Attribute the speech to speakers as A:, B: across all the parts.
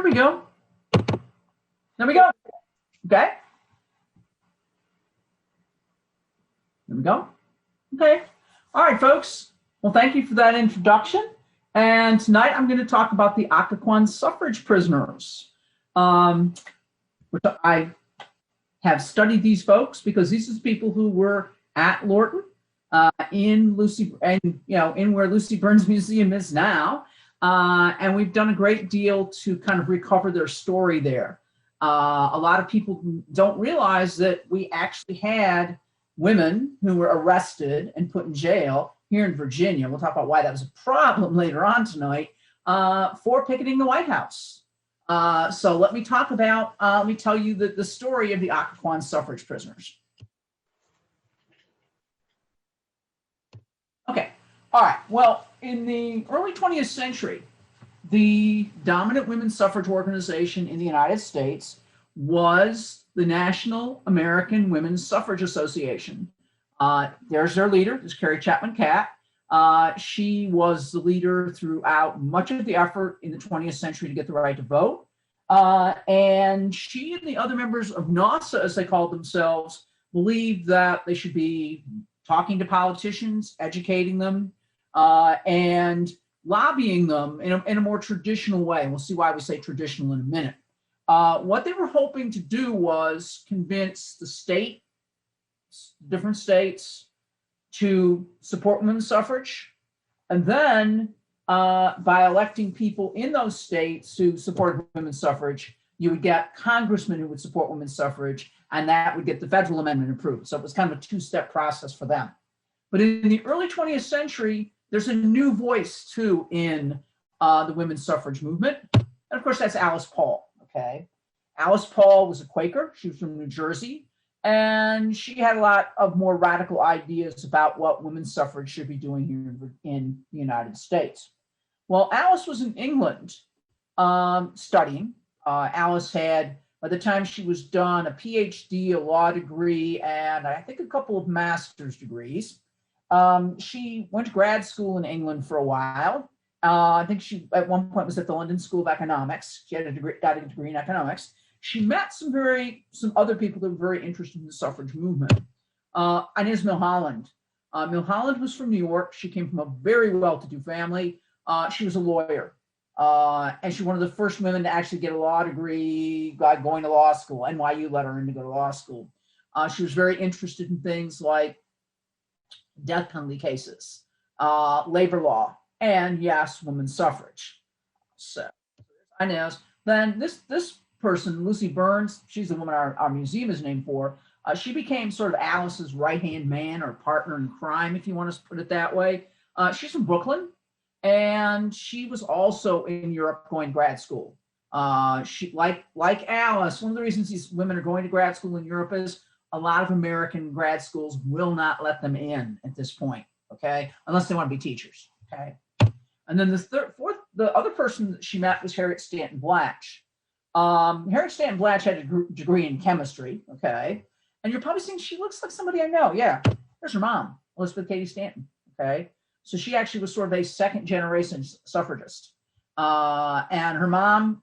A: There we go. There we go. Okay. There we go. Okay. All right, folks. Well, thank you for that introduction. And tonight I'm going to talk about the Occoquan suffrage prisoners. Which I have studied these folks because these are the people who were at Lorton, in Lucy, and in where Lucy Burns Museum is now. And we've done a great deal to kind of recover their story there. A lot of people don't realize that we actually had women who were arrested and put in jail here in Virginia. We'll talk about why that was a problem later on tonight, for picketing the White House. So let me talk about, let me tell you the story of the Occoquan suffrage prisoners. Okay, all right, well, in the early 20th century, the dominant women's suffrage organization in the United States was the National American Women's Suffrage Association. There's their leader, this Carrie Chapman Catt. She was the leader throughout much of the effort in the 20th century to get the right to vote. And she and the other members of NASA, as they called themselves, believed that they should be talking to politicians, educating them, and lobbying them in a more traditional way. We'll see why we say traditional in a minute. What they were hoping to do was convince the different states to support women's suffrage, and then by electing people in those states who supported women's suffrage, you would get congressmen who would support women's suffrage, and that would get the federal amendment approved. So it was kind of a two-step process for them. But in the early 20th century, there's a new voice too in the women's suffrage movement, and of course that's Alice Paul. Okay, Alice Paul was a Quaker. She was from New Jersey. And she had a lot of more radical ideas about what women's suffrage should be doing here in the United States. Well, Alice was in England studying. Alice had, by the time she was done, a PhD, a law degree, and I think a couple of master's degrees. She went to grad school in England for a while. I think she, at one point, was at the London School of Economics. She had got a degree in economics. She met some other people that were very interested in the suffrage movement. Inez Mulholland. Mulholland was from New York. She came from a very well-to-do family. She was a lawyer. And she was one of the first women to actually get a law degree, going to law school. NYU let her in to go to law school. She was very interested in things like death penalty cases, labor law, and yes, women's suffrage. So Inez. Then this person, Lucy Burns, she's the woman our museum is named for. She became sort of Alice's right-hand man or partner in crime, if you want to put it that way. She's from Brooklyn, and she was also in Europe going to grad school. She, like Alice, one of the reasons these women are going to grad school in Europe is a lot of American grad schools will not let them in at this point, okay, unless they want to be teachers, okay. And then the other person that she met was Harriet Stanton Blatch. Harriet Stanton Blatch had a degree in chemistry, okay? And you're probably saying, she looks like somebody I know. Yeah, there's her mom, Elizabeth Cady Stanton, okay? So she actually was sort of a second generation suffragist. And her mom's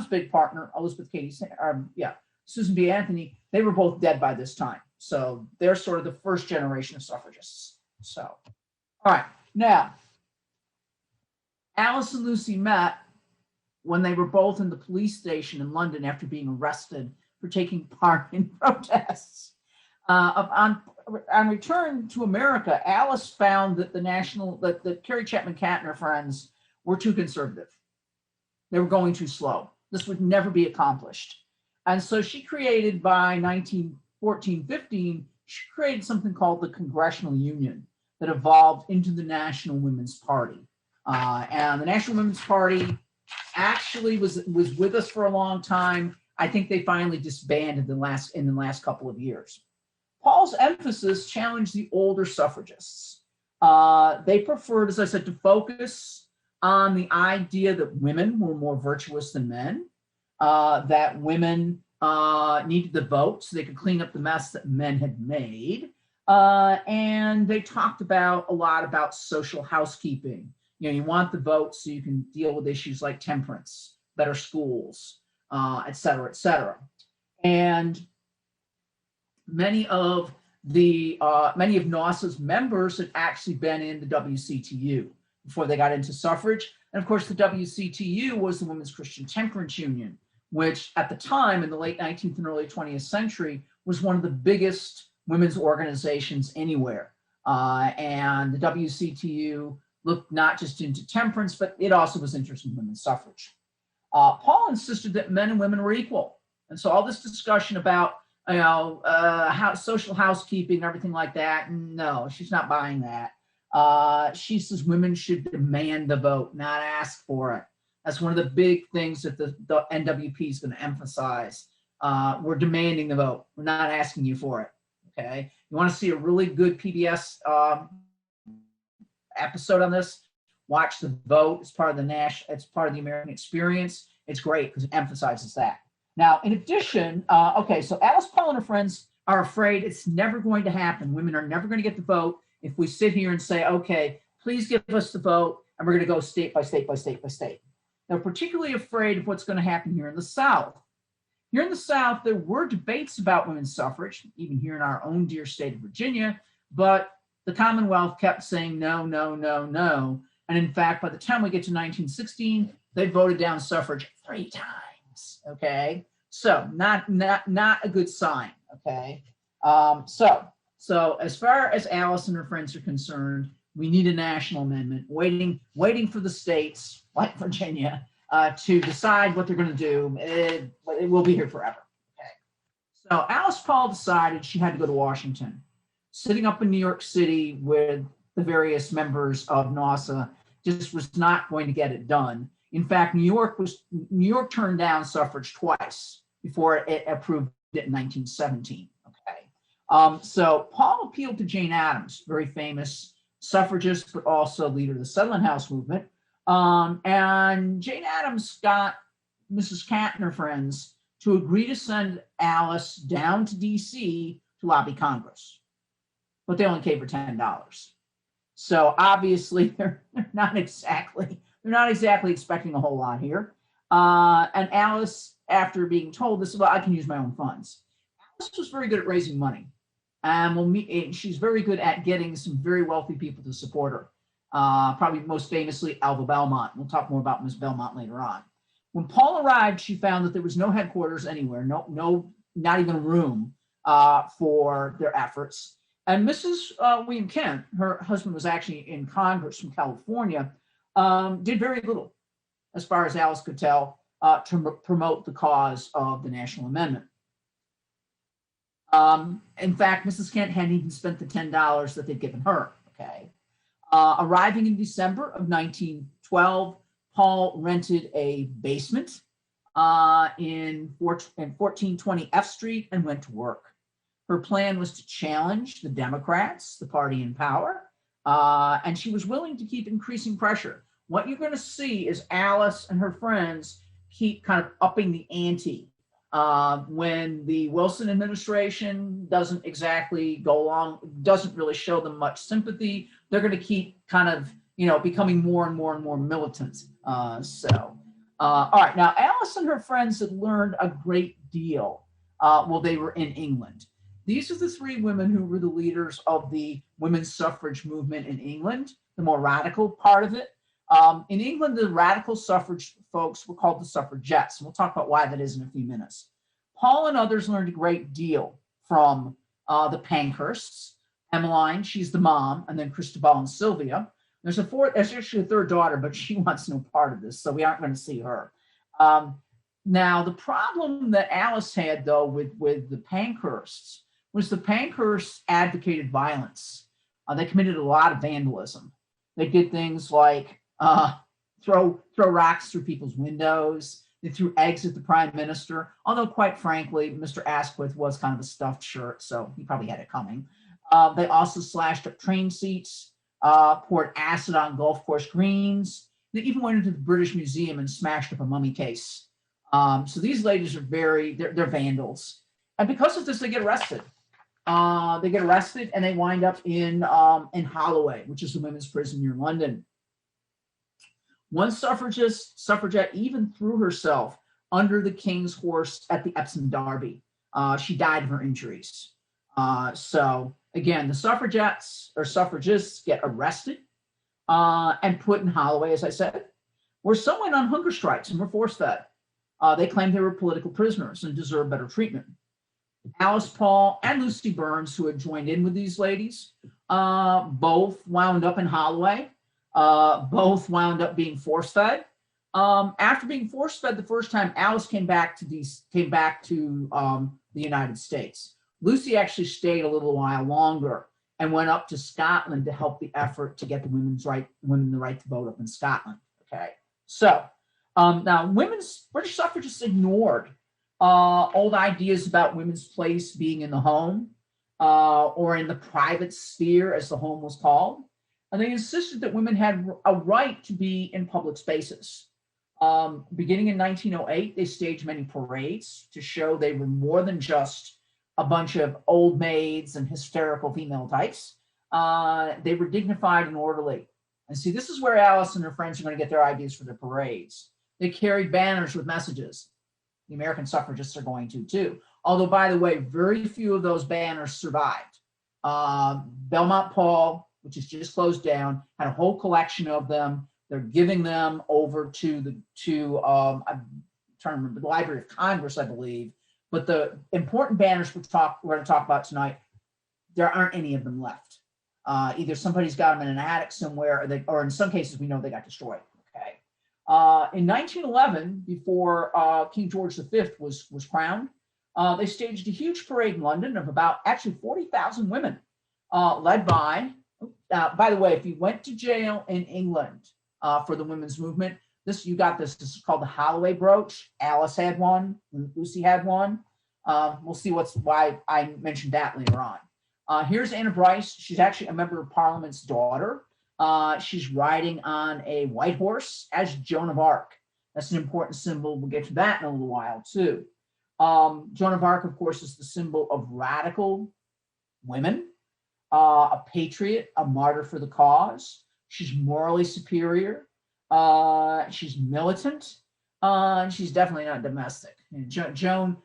A: big partner, Elizabeth Cady Stanton, Susan B. Anthony, they were both dead by this time. So they're sort of the first generation of suffragists. So, all right, now, Alice and Lucy met when they were both in the police station in London after being arrested for taking part in protests. On return to America, Alice found that that Carrie Chapman Catt and her friends were too conservative. They were going too slow. This would never be accomplished. And so she created, by 1914-15, she created something called the Congressional Union that evolved into the National Women's Party. And the National Women's Party actually was with us for a long time. I think they finally disbanded in the last couple of years. Paul's emphasis challenged the older suffragists. They preferred, as I said, to focus on the idea that women were more virtuous than men, that women needed the vote so they could clean up the mess that men had made. And they talked a lot about social housekeeping You want the vote so you can deal with issues like temperance, better schools, et cetera, et cetera. And many of NAWSA's members had actually been in the WCTU before they got into suffrage. And of course, the WCTU was the Women's Christian Temperance Union, which at the time in the late 19th and early 20th century was one of the biggest women's organizations anywhere. And the WCTU looked not just into temperance, but it also was interested in women's suffrage. Paul insisted that men and women were equal. And so all this discussion about social housekeeping and everything like that, no, she's not buying that. She says women should demand the vote, not ask for it. That's one of the big things that the NWP is going to emphasize. We're demanding the vote. We're not asking you for it. Okay. You want to see a really good PBS episode on this? Watch The Vote. It's part of it's part of the American experience. It's great because it emphasizes that. Now, in addition, so Alice, Paul, and her friends are afraid it's never going to happen. Women are never going to get the vote if we sit here and say, okay, please give us the vote, and we're going to go state by state by state by state. They're particularly afraid of what's going to happen here in the South. Here in the South, there were debates about women's suffrage, even here in our own dear state of Virginia, but the Commonwealth kept saying no, no, no, no. And in fact, by the time we get to 1916, they voted down suffrage 3 times, okay? So not a good sign, okay? So as far as Alice and her friends are concerned, we need a national amendment, waiting for the states like Virginia to decide what they're going to do. It will be here forever. Okay. So Alice Paul decided she had to go to Washington. Sitting up in New York City with the various members of NAWSA just was not going to get it done. In fact, New York turned down suffrage twice before it approved it in 1917. Okay. So Paul appealed to Jane Addams, very famous suffragist, but also leader of the Settlement House movement. And Jane Addams got Mrs. Cat and her friends to agree to send Alice down to DC to lobby Congress, but they only gave her $10. So obviously they're not exactly expecting a whole lot here. And Alice, after being told this, well, I can use my own funds. Alice was very good at raising money. She's very good at getting some very wealthy people to support her. Probably most famously, Alva Belmont. We'll talk more about Miss Belmont later on. When Paul arrived, she found that there was no headquarters anywhere, not even room for their efforts. And Mrs. William Kent, her husband was actually in Congress from California, did very little, as far as Alice could tell, to promote the cause of the National Amendment. In fact, Mrs. Kent hadn't even spent the $10 that they'd given her. Okay. Arriving in December of 1912, Paul rented a basement in 1420 F Street and went to work. Her plan was to challenge the Democrats, the party in power, and she was willing to keep increasing pressure. What you're going to see is Alice and her friends keep kind of upping the ante. When the Wilson administration doesn't exactly go along, doesn't really show them much sympathy, they're going to keep kind of, becoming more and more and more militant. All right, now Alice and her friends had learned a great deal while they were in England. These are the 3 women who were the leaders of the women's suffrage movement in England, the more radical part of it. In England, the radical suffrage folks were called the suffragettes, and we'll talk about why that is in a few minutes. Paul and others learned a great deal from the Pankhursts. Emmeline, she's the mom, and then Christabel and Sylvia. There's actually a 3rd daughter, but she wants no part of this, so we aren't going to see her. Now, the problem that Alice had, though, with the Pankhursts was the Pankhursts advocated violence. They committed a lot of vandalism. They did things like throw rocks through people's windows. They threw eggs at the prime minister, although quite frankly, Mr. Asquith was kind of a stuffed shirt, so he probably had it coming. They also slashed up train seats, poured acid on golf course greens. They even went into the British Museum and smashed up a mummy case. So these ladies are they're vandals. And because of this, they get arrested. And they wind up in Holloway, which is the women's prison near London. One suffragette even threw herself under the king's horse at the Epsom Derby. She died of her injuries. So again, the suffragettes or suffragists get arrested and put in Holloway, as I said, where some went on hunger strikes and were force-fed. They claimed they were political prisoners and deserved better treatment. Alice Paul and Lucy Burns, who had joined in with these ladies, both wound up in Holloway. Both wound up being force-fed. After being force-fed the first time, Alice came back to the United States. Lucy actually stayed a little while longer and went up to Scotland to help the effort to get the women the right to vote up in Scotland. Okay, so now British suffragists ignored old ideas about women's place being in the home or in the private sphere, as the home was called. And they insisted that women had a right to be in public spaces. Beginning in 1908, they staged many parades to show they were more than just a bunch of old maids and hysterical female types. They were dignified and orderly. And see, this is where Alice and her friends are going to get their ideas for their parades. They carried banners with messages. The American suffragists are going to too. Although, by the way, very few of those banners survived. Belmont Paul, which is just closed down, had a whole collection of them. They're giving them over to I'm trying to remember, the Library of Congress, I believe. But the important banners we're going to talk about tonight, there aren't any of them left. Either somebody's got them in an attic somewhere, or in some cases, we know they got destroyed. Okay. In 1911, before King George V was crowned, they staged a huge parade in London of about actually 40,000 women, led by the way, if you went to jail in England for the women's movement, this is called the Holloway brooch. Alice had one, Lucy had one. We'll see why I mentioned that later on. Here's Anna Bryce. She's actually a member of Parliament's daughter. She's riding on a white horse as Joan of Arc. That's an important symbol. We'll get to that in a little while too. Joan of Arc, of course, is the symbol of radical women. A patriot, a martyr for the cause. She's morally superior. She's militant. And she's definitely not domestic. And Joan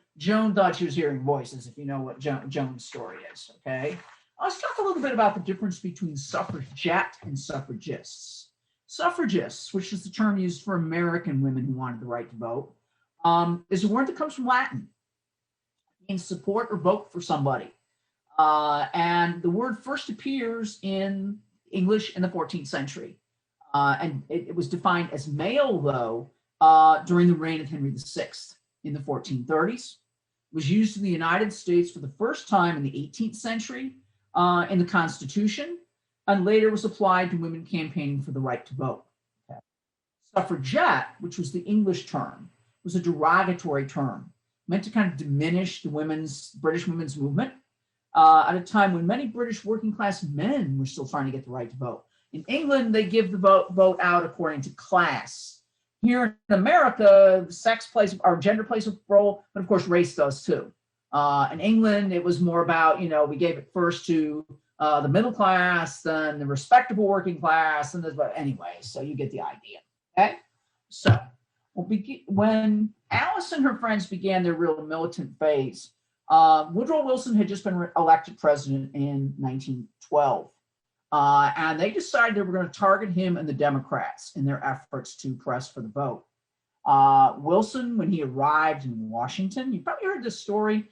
A: thought she was hearing voices, if you know what Joan's story is. Okay. Let's talk a little bit about the difference between suffragette and suffragists. Suffragists, which is the term used for American women who wanted the right to vote, is a word that comes from Latin. It means support or vote for somebody. And the word first appears in English in the 14th century. And it was defined as male, though, during the reign of Henry VI in the 1430s. It was used in the United States for the first time in the 18th century in the Constitution, and later was applied to women campaigning for the right to vote. Okay. Suffragette, which was the English term, was a derogatory term meant to kind of diminish the British women's movement at a time when many British working class men were still trying to get the right to vote. In England, they give the vote out according to class. Here in America, sex plays, or gender plays a role, but of course race does too. In England, it was more about, we gave it first to the middle class, then the respectable working class, and anyway, so you get the idea. Okay, so when Alice and her friends began their real militant phase, Woodrow Wilson had just been elected president in 1912. And they decided they were going to target him and the Democrats in their efforts to press for the vote. Wilson, when he arrived in Washington, you probably heard this story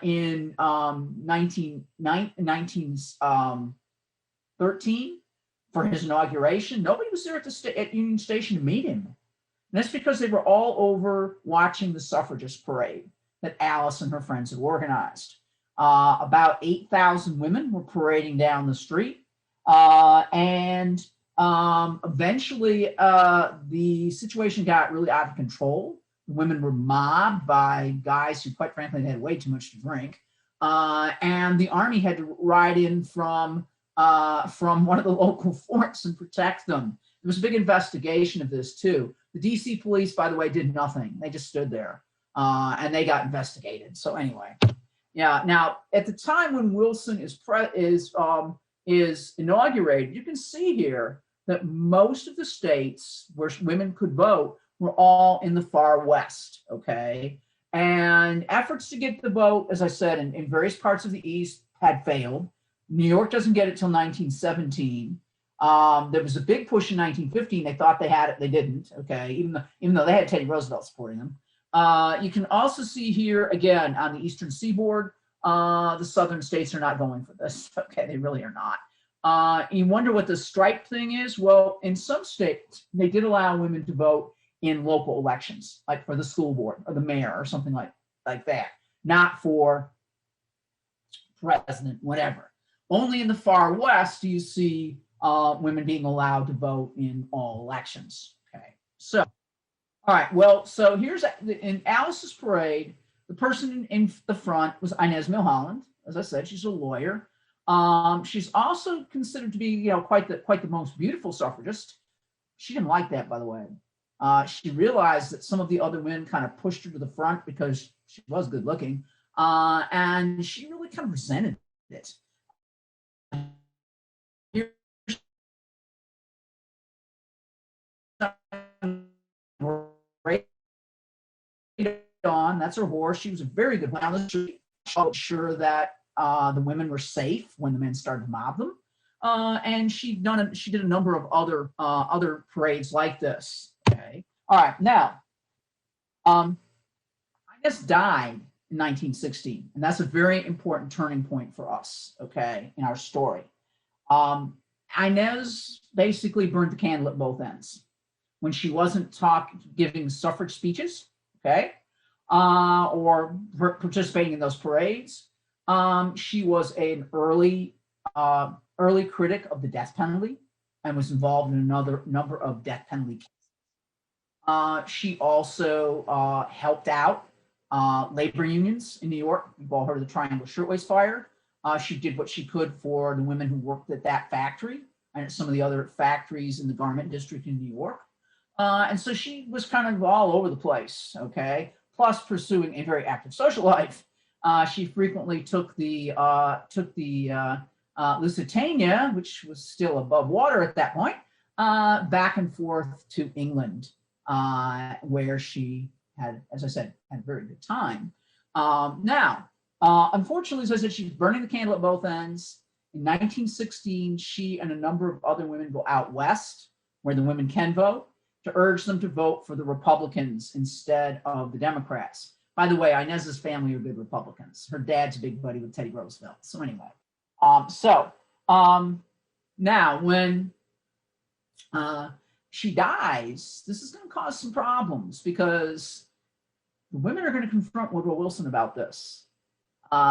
A: in 1913 for his inauguration. Nobody was there at Union Station to meet him. And that's because they were all over watching the suffragist parade that Alice and her friends had organized. About 8,000 women were parading down the street. Eventually, the situation got really out of control. The women were mobbed by guys who, quite frankly, had way too much to drink. And the army had to ride in from one of the local forts and protect them. There was a big investigation of this, too. The DC police, by the way, did nothing. They just stood there, and they got investigated. So anyway, yeah. Now, at the time when Wilson is inaugurated, you can see here that most of the states where women could vote were all in the far west, okay? And efforts to get the vote, as I said, in various parts of the East had failed. New York doesn't get it till 1917. There was a big push in 1915. They thought they had it, they didn't, okay, even though they had Teddy Roosevelt supporting them. You can also see here, again, on the Eastern Seaboard, the southern states are not going for this, okay, they really are not. You wonder what the stripe thing is? Well, in some states, they did allow women to vote in local elections, like for the school board or the mayor or something like that, not for president, whatever. Only in the far west do you see women being allowed to vote in all elections. Okay, so, all right, well, so here's, in Alice's parade, the person in the front was Inez Mulholland. As I said, she's a lawyer. She's also considered to be, you know, quite the most beautiful suffragist. She didn't like that, by the way. She realized that some of the other women kind of pushed her to the front because she was good looking, and she really kind of resented it. On, that's her horse. She was a very good one on the street. She made sure that the women were safe when the men started to mob them, and she did a number of other parades like this. Okay, all right. Now, Inez died in 1916, and that's a very important turning point for us. Okay, in our story, Inez basically burned the candle at both ends when she wasn't giving suffrage speeches. Okay. Or participating in those parades. She was an early critic of the death penalty and was involved in another number of death penalty cases. She also helped out labor unions in New York. You've all heard of the Triangle Shirtwaist Fire. She did what she could for the women who worked at that factory and at some of the other factories in the garment district in New York. And so she was kind of all over the place, okay? Plus pursuing a very active social life. She frequently took the Lusitania, which was still above water at that point, back and forth to England, where she had, as I said, had a very good time. Now, unfortunately, as I said, she's burning the candle at both ends. In 1916, she and a number of other women go out west, where the women can vote, to urge them to vote for the Republicans instead of the Democrats. By the way, Inez's family are good Republicans. Her dad's a big buddy with Teddy Roosevelt. So anyway, now when she dies, this is going to cause some problems because the women are going to confront Woodrow Wilson about this.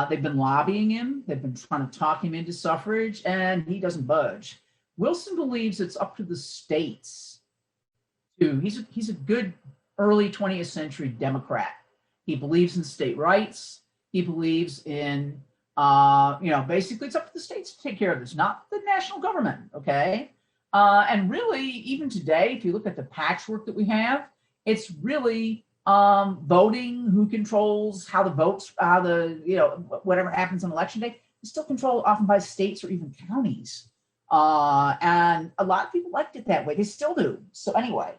A: They've been lobbying him. They've been trying to talk him into suffrage, and he doesn't budge. Wilson believes it's up to the states. He's a good early 20th century Democrat. He believes in state rights. He believes in, basically it's up to the states to take care of this, not the national government, okay? And really, even today, if you look at the patchwork that we have, it's really voting, who controls how the votes, whatever happens on election day, is still controlled often by states or even counties. And a lot of people liked it that way. They still do. So anyway,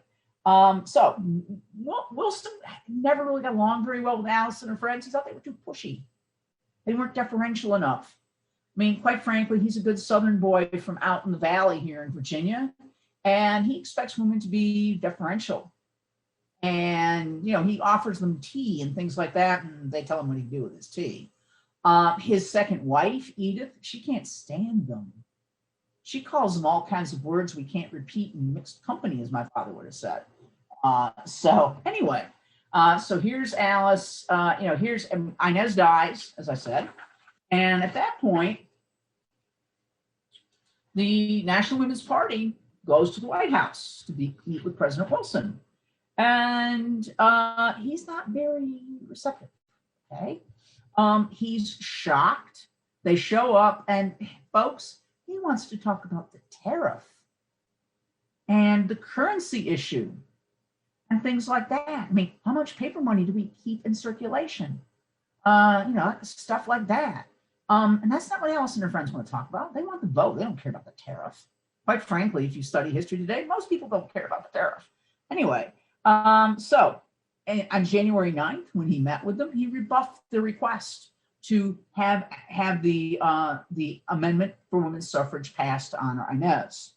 A: Wilson never really got along very well with Alice and her friends. He thought they were too pushy. They weren't deferential enough. I mean, quite frankly, he's a good Southern boy from out in the valley here in Virginia, and he expects women to be deferential. And, he offers them tea and things like that, and they tell him what he do with his tea. His second wife, Edith, she can't stand them. She calls them all kinds of words we can't repeat in mixed company, as my father would have said. So here's Alice, here's Inez dies, as I said. And at that point, the National Women's Party goes to the White House to meet with President Wilson. And he's not very receptive, okay? He's shocked. They show up, and folks, he wants to talk about the tariff and the currency issue and things like that. I mean, how much paper money do we keep in circulation? Stuff like that. And that's not what Alice and her friends want to talk about. They want the vote. They don't care about the tariff. quite frankly, if you study history today, most people don't care about the tariff. Anyway, so on January 9th, when he met with them, he rebuffed the request to have the amendment for women's suffrage passed on Inez.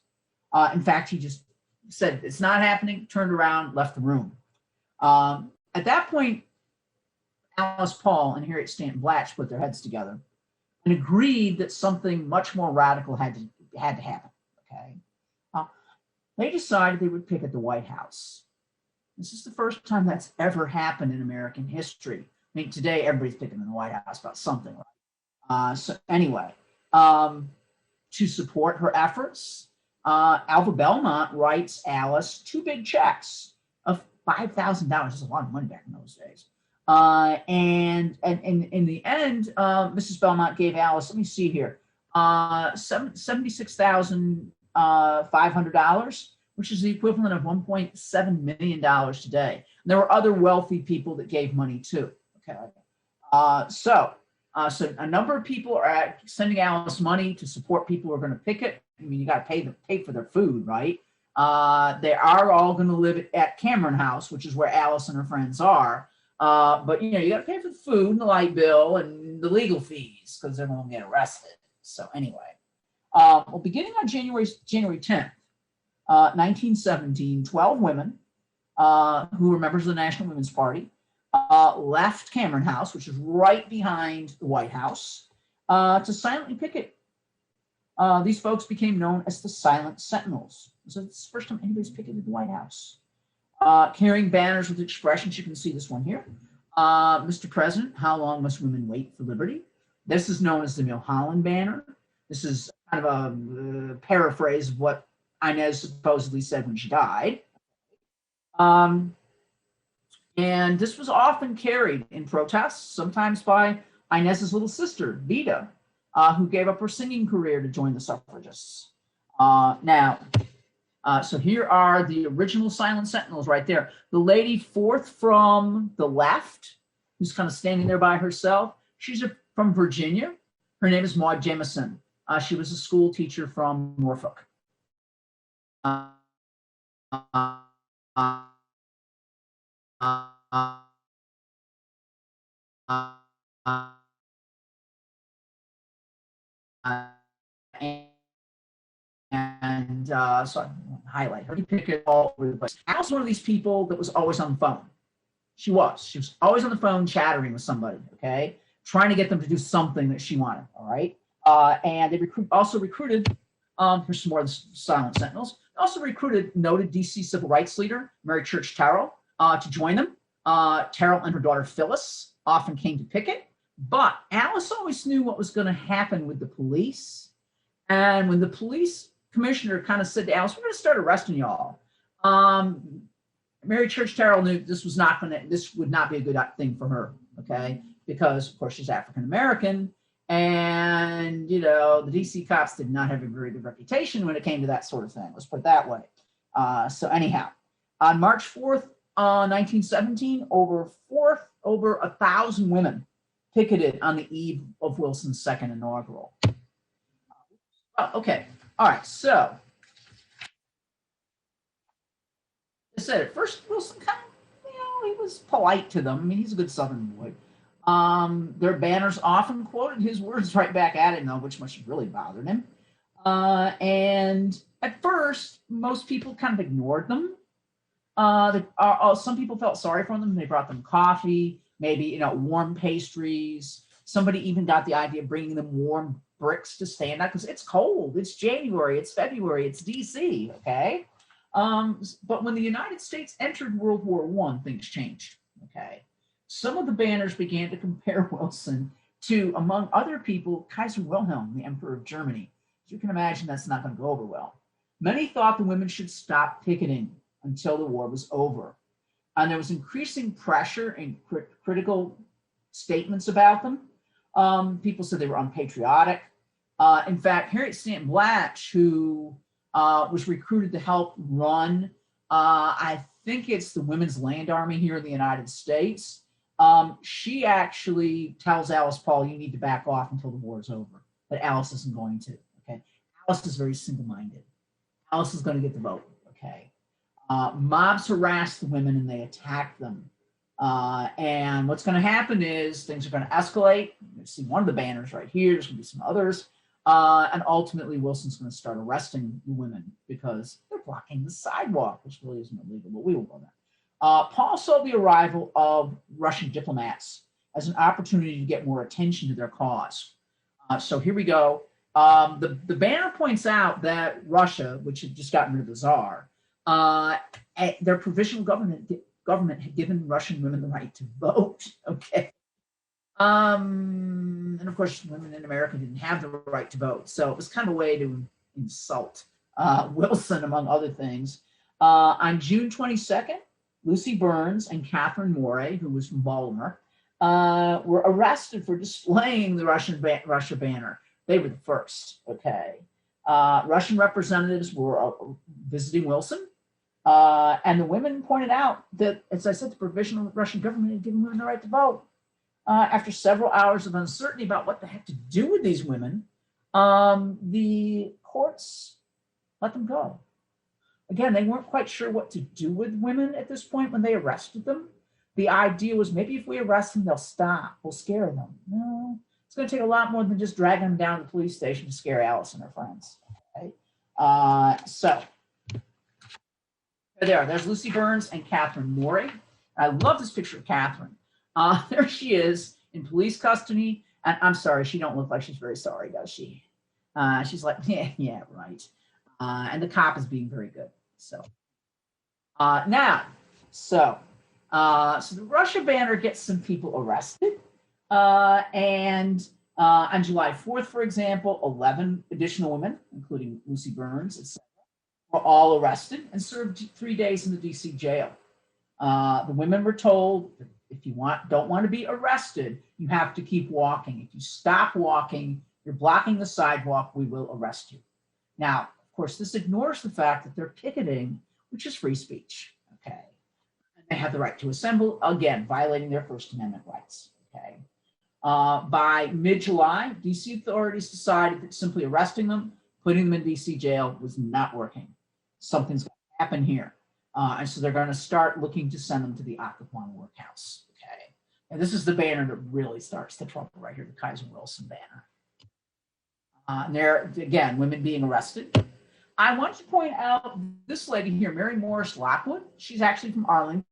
A: In fact, he just said, it's not happening, turned around, left the room. At that point, Alice Paul and Harriet Stanton Blatch put their heads together and agreed that something much more radical had to happen. Okay, they decided they would picket the White House. This is the first time that's ever happened in American history. I mean, today everybody's picketing in the White House about something, right? So anyway, to support her efforts, Alva Belmont writes Alice 2 big checks of $5,000. That's a lot of money back in those days. And in the end, Mrs. Belmont gave Alice, let me see here, $76,500, which is the equivalent of $1.7 million today. And there were other wealthy people that gave money too. Okay, so a number of people are sending Alice money to support people who are going to picket. I mean, you got to pay for their food, right? They are all going to live at Cameron House, which is where Alice and her friends are. But you know, you got to pay for the food and the light bill and the legal fees because they're going to get arrested. So anyway, well, beginning on January 10th, 1917, 12 women who were members of the National Women's Party left Cameron House, which is right behind the White House, to silently picket. These folks became known as the Silent Sentinels. So it's the first time anybody's picketed the White House. Carrying banners with expressions, you can see this one here. Mr. President, how long must women wait for liberty? This is known as the Mulholland banner. This is kind of a paraphrase of what Inez supposedly said when she died. And this was often carried in protests, sometimes by Inez's little sister, Vida, who gave up her singing career to join the suffragists. So here are the original Silent Sentinels right there. The lady fourth from the left, who's kind of standing there by herself, she's from Virginia. Her name is Maud Jameson. She was a school teacher from Norfolk. So I highlight her. Picket all over the place. Alice was one of these people that was always on the phone. She was always on the phone chattering with somebody, okay, trying to get them to do something that she wanted, all right? And they also recruited, here's some more of the Silent Sentinels, they also recruited noted DC civil rights leader Mary Church Terrell to join them. Terrell and her daughter Phyllis often came to picket, but Alice always knew what was going to happen with the police. And when the police commissioner kind of said to Alice, we're going to start arresting y'all, Mary Church Terrell knew this would not be a good thing for her, okay? Because, of course, she's African-American, and, you know, the DC cops did not have a very good reputation when it came to that sort of thing. Let's put it that way. So anyhow, on March 4th, 1917, over 1,000 women picketed on the eve of Wilson's second inaugural. Okay, all right, so I said at first Wilson kind of, he was polite to them. I mean, he's a good Southern boy. Their banners often quoted his words right back at him, though, which must have really bothered him. And at first, most people kind of ignored them. Some people felt sorry for them. They brought them coffee, maybe, warm pastries. Somebody even got the idea of bringing them warm bricks to stand out because it's cold. It's January. It's February. It's DC. Okay. But when the United States entered World War I, things changed. Okay. Some of the banners began to compare Wilson to, among other people, Kaiser Wilhelm, the Emperor of Germany. As you can imagine, that's not going to go over well. Many thought the women should stop picketing until the war was over. And there was increasing pressure and critical statements about them. People said they were unpatriotic. In fact, Harriet Stanton Blatch, who was recruited to help run, I think it's the Women's Land Army here in the United States, she actually tells Alice Paul, you need to back off until the war is over. But Alice isn't going to. Okay, Alice is very single-minded. Alice is going to get the vote. Okay. Mobs harass the women and they attack them. And what's going to happen is things are going to escalate. You see one of the banners right here. There's going to be some others. And ultimately, Wilson's going to start arresting the women because they're blocking the sidewalk, which really isn't illegal, but we will go there. Paul saw the arrival of Russian diplomats as an opportunity to get more attention to their cause. So here we go. The banner points out that Russia, which had just gotten rid of the Tsar, their provisional government had given Russian women the right to vote. Okay. And of course, women in America didn't have the right to vote. So it was kind of a way to insult Wilson, among other things. On June 22nd, Lucy Burns and Catherine Moray, who was from Baltimore, were arrested for displaying the Russia banner. They were the first, okay. Russian representatives were visiting Wilson, and the women pointed out that, as I said, the provisional Russian government had given women the right to vote. After several hours of uncertainty about what the heck to do with these women, the courts let them go. Again, they weren't quite sure what to do with women at this point when they arrested them. The idea was maybe if we arrest them, they'll stop. We'll scare them. No, it's going to take a lot more than just dragging them down to the police station to scare Alice and her friends. Okay? So there's Lucy Burns and Catherine Moray. I love this picture of Catherine. There she is in police custody. And I'm sorry, she don't look like she's very sorry, does she? She's like, yeah, right. And the cop is being very good. So so the Russia banner gets some people arrested. And on July 4th, for example, 11 additional women, including Lucy Burns, etc., were all arrested and served 3 days in the DC jail. The women were told that if you don't want to be arrested, you have to keep walking. If you stop walking, you're blocking the sidewalk, we will arrest you. Now, of course, this ignores the fact that they're picketing, which is free speech, okay? And they have the right to assemble, again, violating their First Amendment rights, okay? By mid-July, DC authorities decided that simply arresting them, putting them in DC jail was not working. Something's going to happen here. And so they're going to start looking to send them to the Occoquan Workhouse, okay? And this is the banner that really starts the trouble right here, the Kaizen Wilson banner. And there, again, women being arrested. I want to point out this lady here, Mary Morris Lockwood. She's actually from Arlington.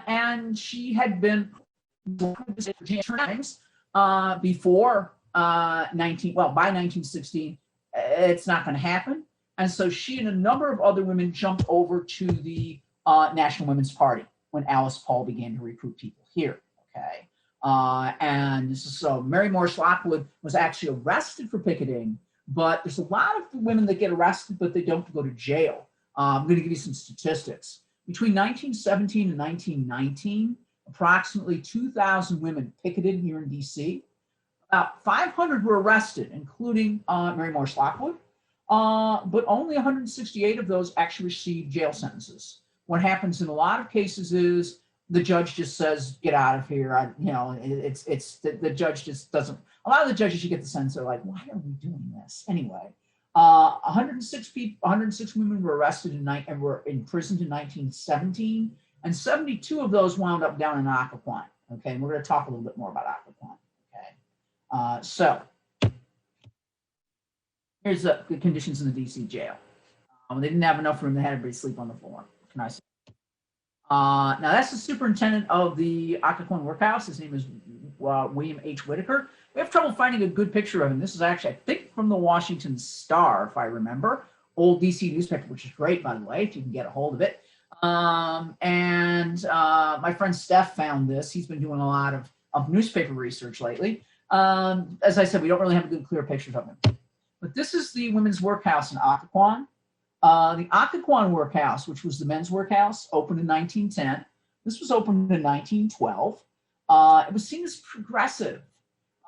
A: And she had been times before by 1916, it's not going to happen. And so she and a number of other women jumped over to the National Women's Party when Alice Paul began to recruit people here, okay? And so Mary Morris Lockwood was actually arrested for picketing, but there's a lot of women that get arrested, but they don't go to jail. I'm going to give you some statistics. Between 1917 and 1919, approximately 2,000 women picketed here in DC. About 500 were arrested, including Mary Morris Lockwood, but only 168 of those actually received jail sentences. What happens in a lot of cases is the judge just says, "Get out of here." The judge just doesn't. A lot of the judges, you get the sense, they're like, "Why are we doing this anyway?" 106 women were arrested and were imprisoned in 1917, and 72 of those wound up down in Occoquan. Okay, and we're going to talk a little bit more about Occoquan. Okay, so here's the conditions in the DC jail. They didn't have enough room; they had everybody sleep on the floor. What can I say? Now that's the superintendent of the Occoquan Workhouse. His name is William H. Whitaker. We have trouble finding a good picture of him. This is actually, I think, from the Washington Star, if I remember. Old DC newspaper, which is great, by the way, if you can get a hold of it. My friend Steph found this. He's been doing a lot of newspaper research lately. As I said, we don't really have good, clear pictures of him. But this is the women's workhouse in Occoquan. The Occoquan Workhouse, which was the men's workhouse, opened in 1910. This was opened in 1912. It was seen as progressive.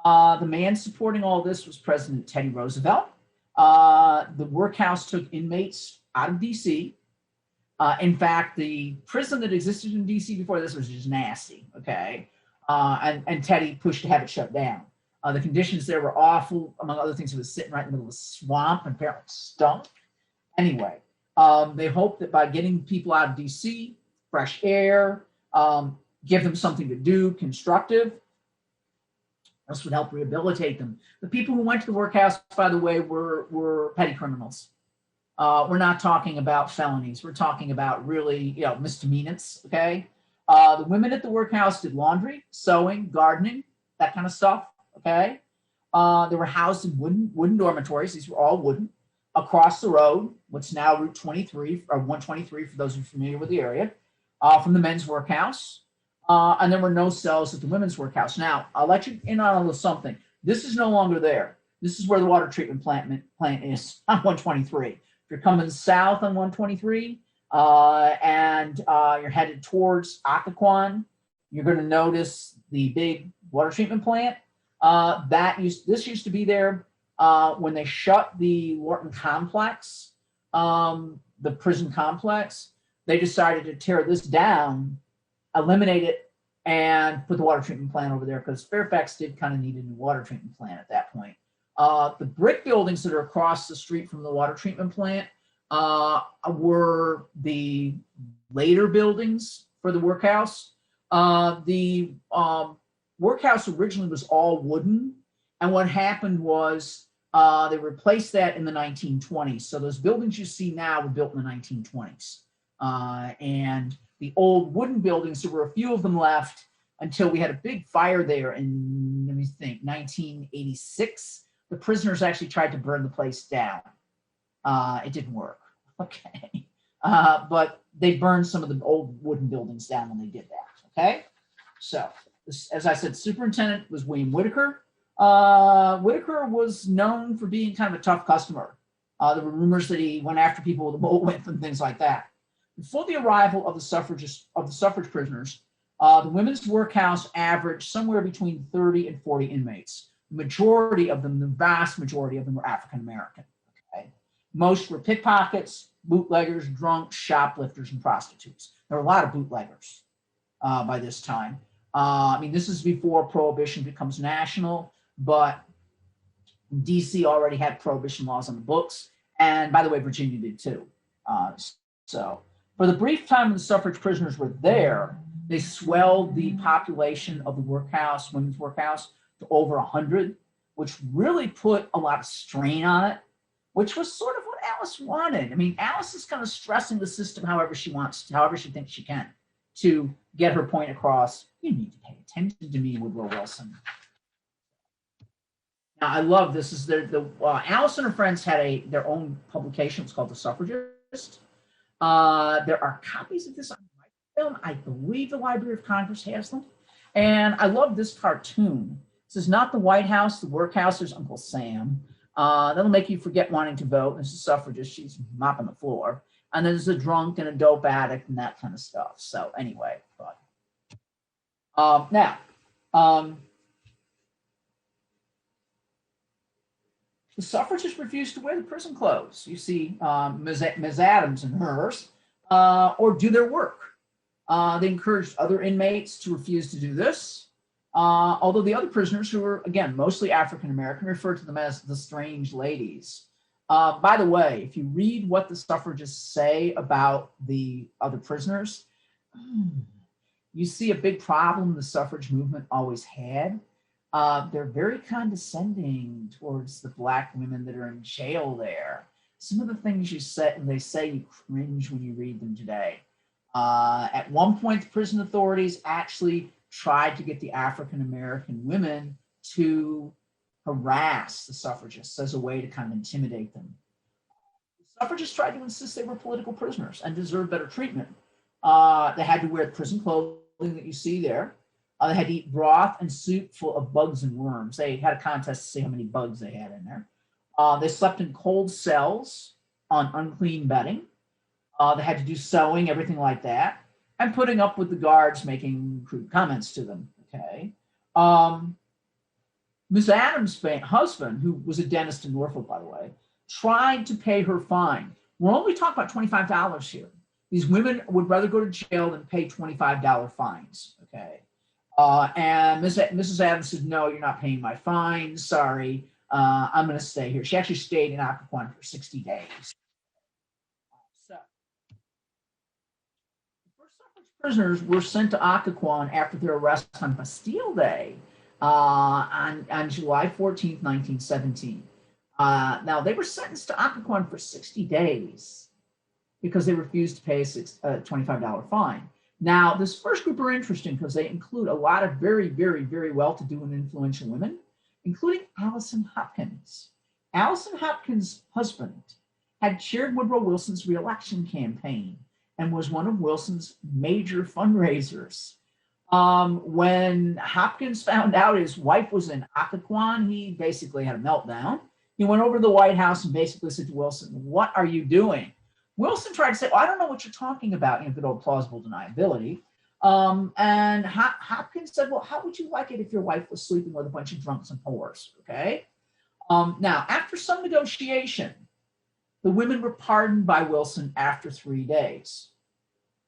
A: The man supporting all this was President Teddy Roosevelt. The workhouse took inmates out of D.C. In fact, the prison that existed in D.C. before this was just nasty, okay? And Teddy pushed to have it shut down. The conditions there were awful. Among other things, it was sitting right in the middle of a swamp and apparently stunk. Anyway, they hoped that by getting people out of D.C., fresh air, give them something to do, constructive, this would help rehabilitate them. The people who went to the workhouse, by the way, were petty criminals. We're not talking about felonies. We're talking about really, misdemeanors, okay? The women at the workhouse did laundry, sewing, gardening, that kind of stuff, okay? They were housed in wooden dormitories. These were all wooden. Across the road, what's now Route 23, or 123 for those who are familiar with the area, from the men's workhouse. And there were no cells at the women's workhouse. Now, I'll let you in on a little something. This is no longer there. This is where the water treatment plant is on 123. If you're coming south on 123 and you're headed towards Occoquan, you're going to notice the big water treatment plant. This used to be there when they shut the Lorton complex, the prison complex. They decided to tear this down, eliminate it, and put the water treatment plant over there because Fairfax did kind of need a new water treatment plant at that point. The brick buildings that are across the street from the water treatment plant were the later buildings for the workhouse. The workhouse originally was all wooden, and what happened was they replaced that in the 1920s. So those buildings you see now were built in the 1920s. And the old wooden buildings, there were a few of them left until we had a big fire there in, 1986. The prisoners actually tried to burn the place down. It didn't work, okay? But they burned some of the old wooden buildings down when they did that, okay? So, as I said, superintendent was William Whitaker. Whitaker was known for being kind of a tough customer. There were rumors that he went after people with a bullwhip and things like that. Before the arrival of the suffrage prisoners, the women's workhouse averaged somewhere between 30 and 40 inmates. The majority of them, the vast majority of them, were African American. Okay? Most were pickpockets, bootleggers, drunks, shoplifters, and prostitutes. There were a lot of bootleggers by this time. This is before Prohibition becomes national, but DC already had Prohibition laws on the books. And by the way, Virginia did too. So for the brief time the suffrage prisoners were there, they swelled the population of the workhouse, women's workhouse, to over 100, which really put a lot of strain on it, which was sort of what Alice wanted. Alice is kind of stressing the system however she wants, however she thinks she can, to get her point across. You need to pay attention to me, Woodrow Wilson. Now, I love this. Is Alice and her friends had their own publication. It's called The Suffragist. There are copies of this on film. I believe the Library of Congress has them. And I love this cartoon. This is not the White House, the workhouse. There's Uncle Sam. That'll make you forget wanting to vote. There's a suffragist. She's mopping the floor. And there's a drunk and a dope addict and that kind of stuff. So anyway, the suffragists refused to wear the prison clothes. You see Ms. Adams and hers, or do their work. They encouraged other inmates to refuse to do this. Although the other prisoners, who were, again, mostly African-American, referred to them as the strange ladies. By the way, if you read what the suffragists say about the other prisoners, you see a big problem the suffrage movement always had. They're very condescending towards the Black women that are in jail there. Some of the things they say, you cringe when you read them today. At one point, the prison authorities actually tried to get the African-American women to harass the suffragists as a way to kind of intimidate them. The suffragists tried to insist they were political prisoners and deserved better treatment. They had to wear the prison clothing that you see there. They had to eat broth and soup full of bugs and worms. They had a contest to see how many bugs they had in there. They slept in cold cells on unclean bedding. They had to do sewing, everything like that, and putting up with the guards making crude comments to them, okay? Ms. Adams' husband, who was a dentist in Norfolk, by the way, tried to pay her fine. We're only talking about $25 here. These women would rather go to jail than pay $25 fines, okay? And Mrs. Adams said, no, you're not paying my fine. Sorry, I'm going to stay here. She actually stayed in Occoquan for 60 days. So, the first suffrage prisoners were sent to Occoquan after their arrest on Bastille Day on July 14th, 1917. Now, they were sentenced to Occoquan for 60 days because they refused to pay a $25 fine. Now, this first group are interesting because they include a lot of very, very, very well-to-do and influential women, including Allison Hopkins. Allison Hopkins' husband had chaired Woodrow Wilson's re-election campaign and was one of Wilson's major fundraisers. When Hopkins found out his wife was in Occoquan, he basically had a meltdown. He went over to the White House and basically said to Wilson, what are you doing? Wilson tried to say, well, I don't know what you're talking about, good old plausible deniability. And Hopkins said, well, how would you like it if your wife was sleeping with a bunch of drunks and whores, okay? Now, after some negotiation, the women were pardoned by Wilson after 3 days.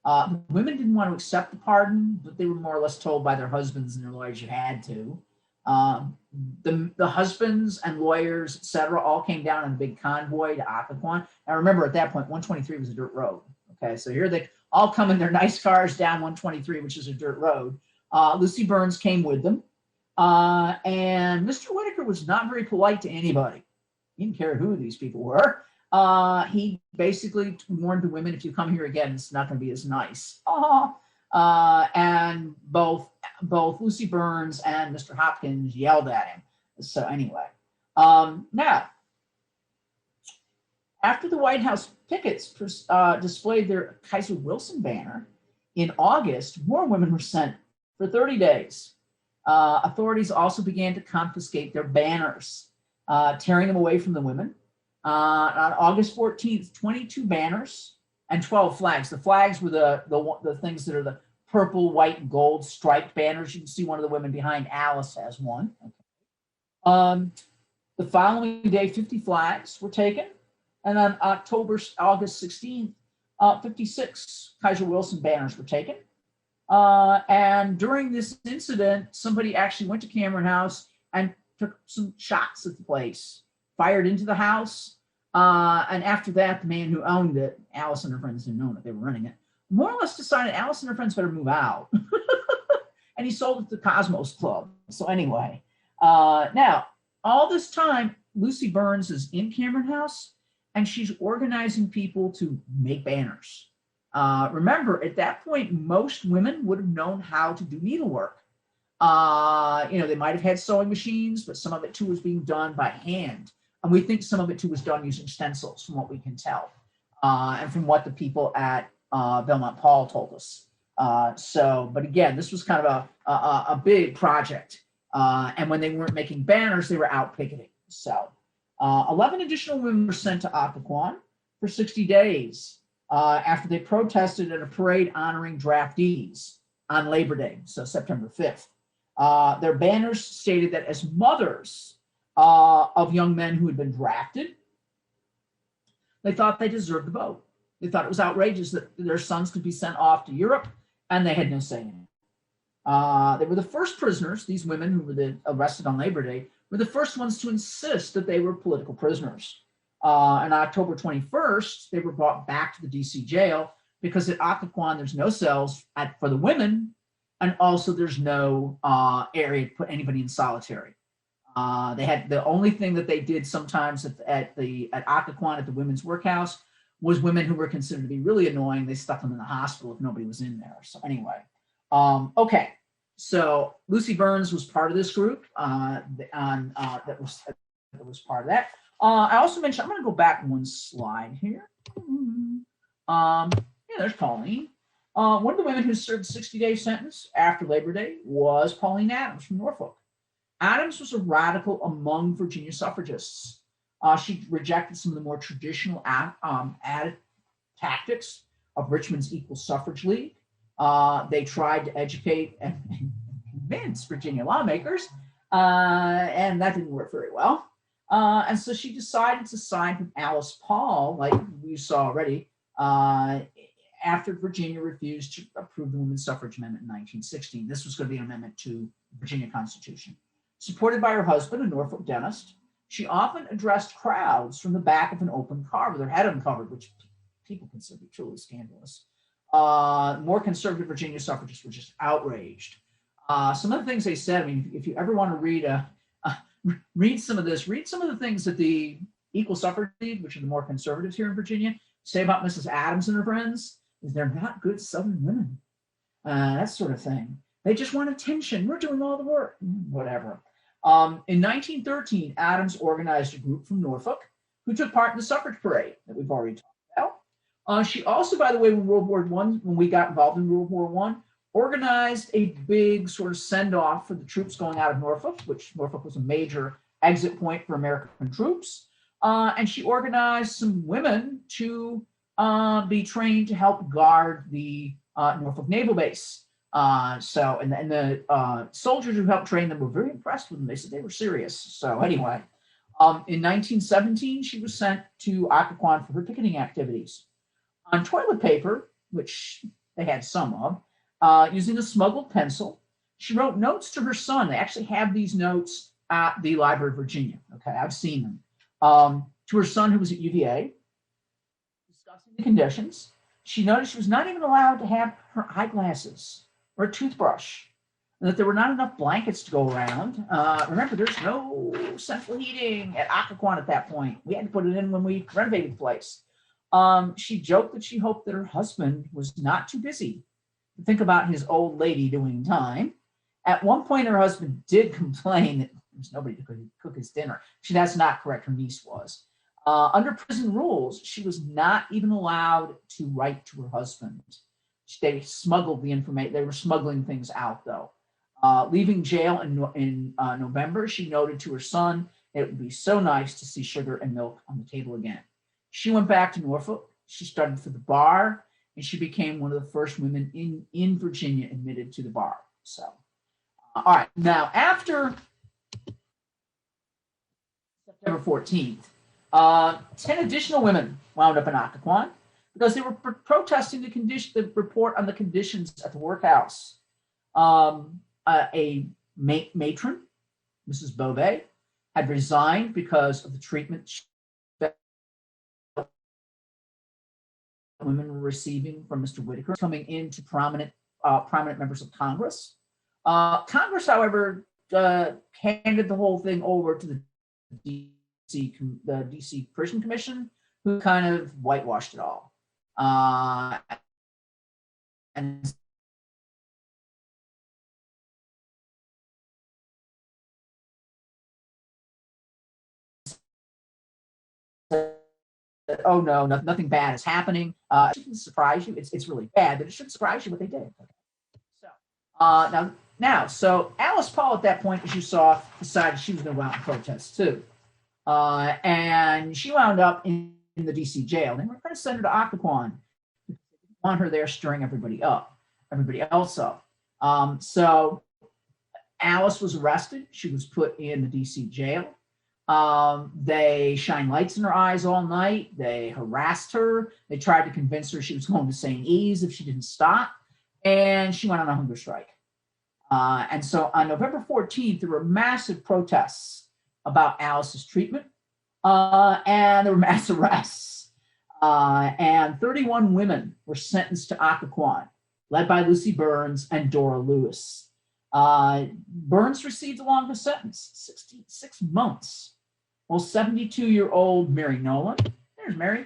A: The women didn't want to accept the pardon, but they were more or less told by their husbands and their lawyers you had to. The husbands and lawyers, et cetera, all came down in a big convoy to Occoquan. Now remember, at that point, 123 was a dirt road. Okay, so here they all come in their nice cars down 123, which is a dirt road. Lucy Burns came with them. And Mr. Whitaker was not very polite to anybody. He didn't care who these people were. He basically warned the women, if you come here again, it's not going to be as nice. And both Lucy Burns and Mr. Hopkins yelled at him. So anyway, now, after the White House pickets displayed their Kaiser Wilson banner in August, more women were sent for 30 days. Authorities also began to confiscate their banners, tearing them away from the women. On August 14th, 22 banners and 12 flags. The flags were the things that are the purple, white, and gold striped banners. You can see one of the women behind Alice has one. Okay. The following day, 50 flags were taken. And on August 16th, 56 Kaiser Wilson banners were taken. And during this incident, somebody actually went to Cameron House and took some shots at the place, fired into the house. And after that, the man who owned it, Alice and her friends didn't own it, they were running it, more or less decided Alice and her friends better move out. And he sold it to the Cosmos Club. So anyway, now, all this time, Lucy Burns is in Cameron House, and she's organizing people to make banners. Remember, at that point, most women would have known how to do needlework. They might have had sewing machines, but some of it too was being done by hand. And we think some of it too was done using stencils, from what we can tell, and from what the people at Belmont Paul told us. But again, this was kind of a big project. And when they weren't making banners, they were out picketing. So 11 additional women were sent to Occoquan for 60 days after they protested at a parade honoring draftees on Labor Day, so September 5th. Their banners stated that as mothers of young men who had been drafted, they thought they deserved the vote. They thought it was outrageous that their sons could be sent off to Europe, and they had no say in it. They were the first prisoners, these women who were arrested on Labor Day, were the first ones to insist that they were political prisoners. On October 21st, they were brought back to the DC jail because at Occoquan, there's no cells for the women, and also there's no area to put anybody in solitary. They had the only thing that they did sometimes at Occoquan at the women's workhouse was women who were considered to be really annoying. They stuck them in the hospital if nobody was in there. So anyway, okay. So Lucy Burns was part of this group that was part of that. I also mentioned, I'm going to go back one slide here. There's Pauline. One of the women who served a 60-day sentence after Labor Day was Pauline Adams from Norfolk. Adams was a radical among Virginia suffragists. She rejected some of the more traditional added tactics of Richmond's Equal Suffrage League. They tried to educate and convince Virginia lawmakers, and that didn't work very well. And so she decided to side with Alice Paul, like we saw already, after Virginia refused to approve the Women's Suffrage Amendment in 1916. This was going to be an amendment to the Virginia Constitution. Supported by her husband, a Norfolk dentist, she often addressed crowds from the back of an open car with her head uncovered, which people consider truly scandalous. More conservative Virginia suffragists were just outraged. Some of the things they said, I mean, if you ever want to read some of this, read some of the things that the Equal Suffrage League, which are the more conservatives here in Virginia, say about Mrs. Adams and her friends, is they're not good Southern women. That sort of thing. They just want attention. We're doing all the work. Whatever. In 1913, Adams organized a group from Norfolk who took part in the suffrage parade that we've already talked about. She also, by the way, when we got involved in World War I, organized a big sort of send-off for the troops going out of Norfolk, which Norfolk was a major exit point for American troops. And she organized some women to be trained to help guard the Norfolk Naval Base. And the soldiers who helped train them were very impressed with them. They said they were serious. So anyway, in 1917, she was sent to Occoquan for her picketing activities. On toilet paper, which they had some of, using a smuggled pencil, she wrote notes to her son. They actually have these notes at the Library of Virginia. Okay, I've seen them. To her son, who was at UVA, discussing the conditions. She noticed she was not even allowed to have her eyeglasses or a toothbrush, and that there were not enough blankets to go around. Remember, there's no central heating at Occoquan at that point. We had to put it in when we renovated the place. She joked that she hoped that her husband was not too busy to think about his old lady doing time. At one point, her husband did complain that there's nobody to cook his dinner. That's not correct. Her niece was. Under prison rules, she was not even allowed to write to her husband. They smuggled the information. They were smuggling things out, though. Leaving jail in November, she noted to her son, it would be so nice to see sugar and milk on the table again. She went back to Norfolk. She studied for the bar, and she became one of the first women in Virginia admitted to the bar. So, all right. Now, after September 14th, 10 additional women wound up in Occoquan because they were protesting the report on the conditions at the workhouse. A matron, Mrs. Beauvais, had resigned because of the treatment that women were receiving from Mr. Whitaker, coming into prominent members of Congress. Congress, however, handed the whole thing over to the DC Prison Commission, who kind of whitewashed it all. And oh no, nothing bad is happening. It shouldn't surprise you. It's really bad, but it shouldn't surprise you what they did. So so Alice Paul at that point, as you saw, decided she was going to go out and protest too. And she wound up in the DC jail. They were going to send her to Occoquan. They didn't want her there stirring everybody else up. So Alice was arrested. She was put in the DC jail. They shined lights in her eyes all night. They harassed her. They tried to convince her she was going to St. E's if she didn't stop. And she went on a hunger strike. And so on November 14th, there were massive protests about Alice's treatment, and there were mass arrests. And 31 women were sentenced to Occoquan, led by Lucy Burns and Dora Lewis. Burns received a longer sentence, 66 months. Well, 72-year-old Mary Nolan, there's Mary,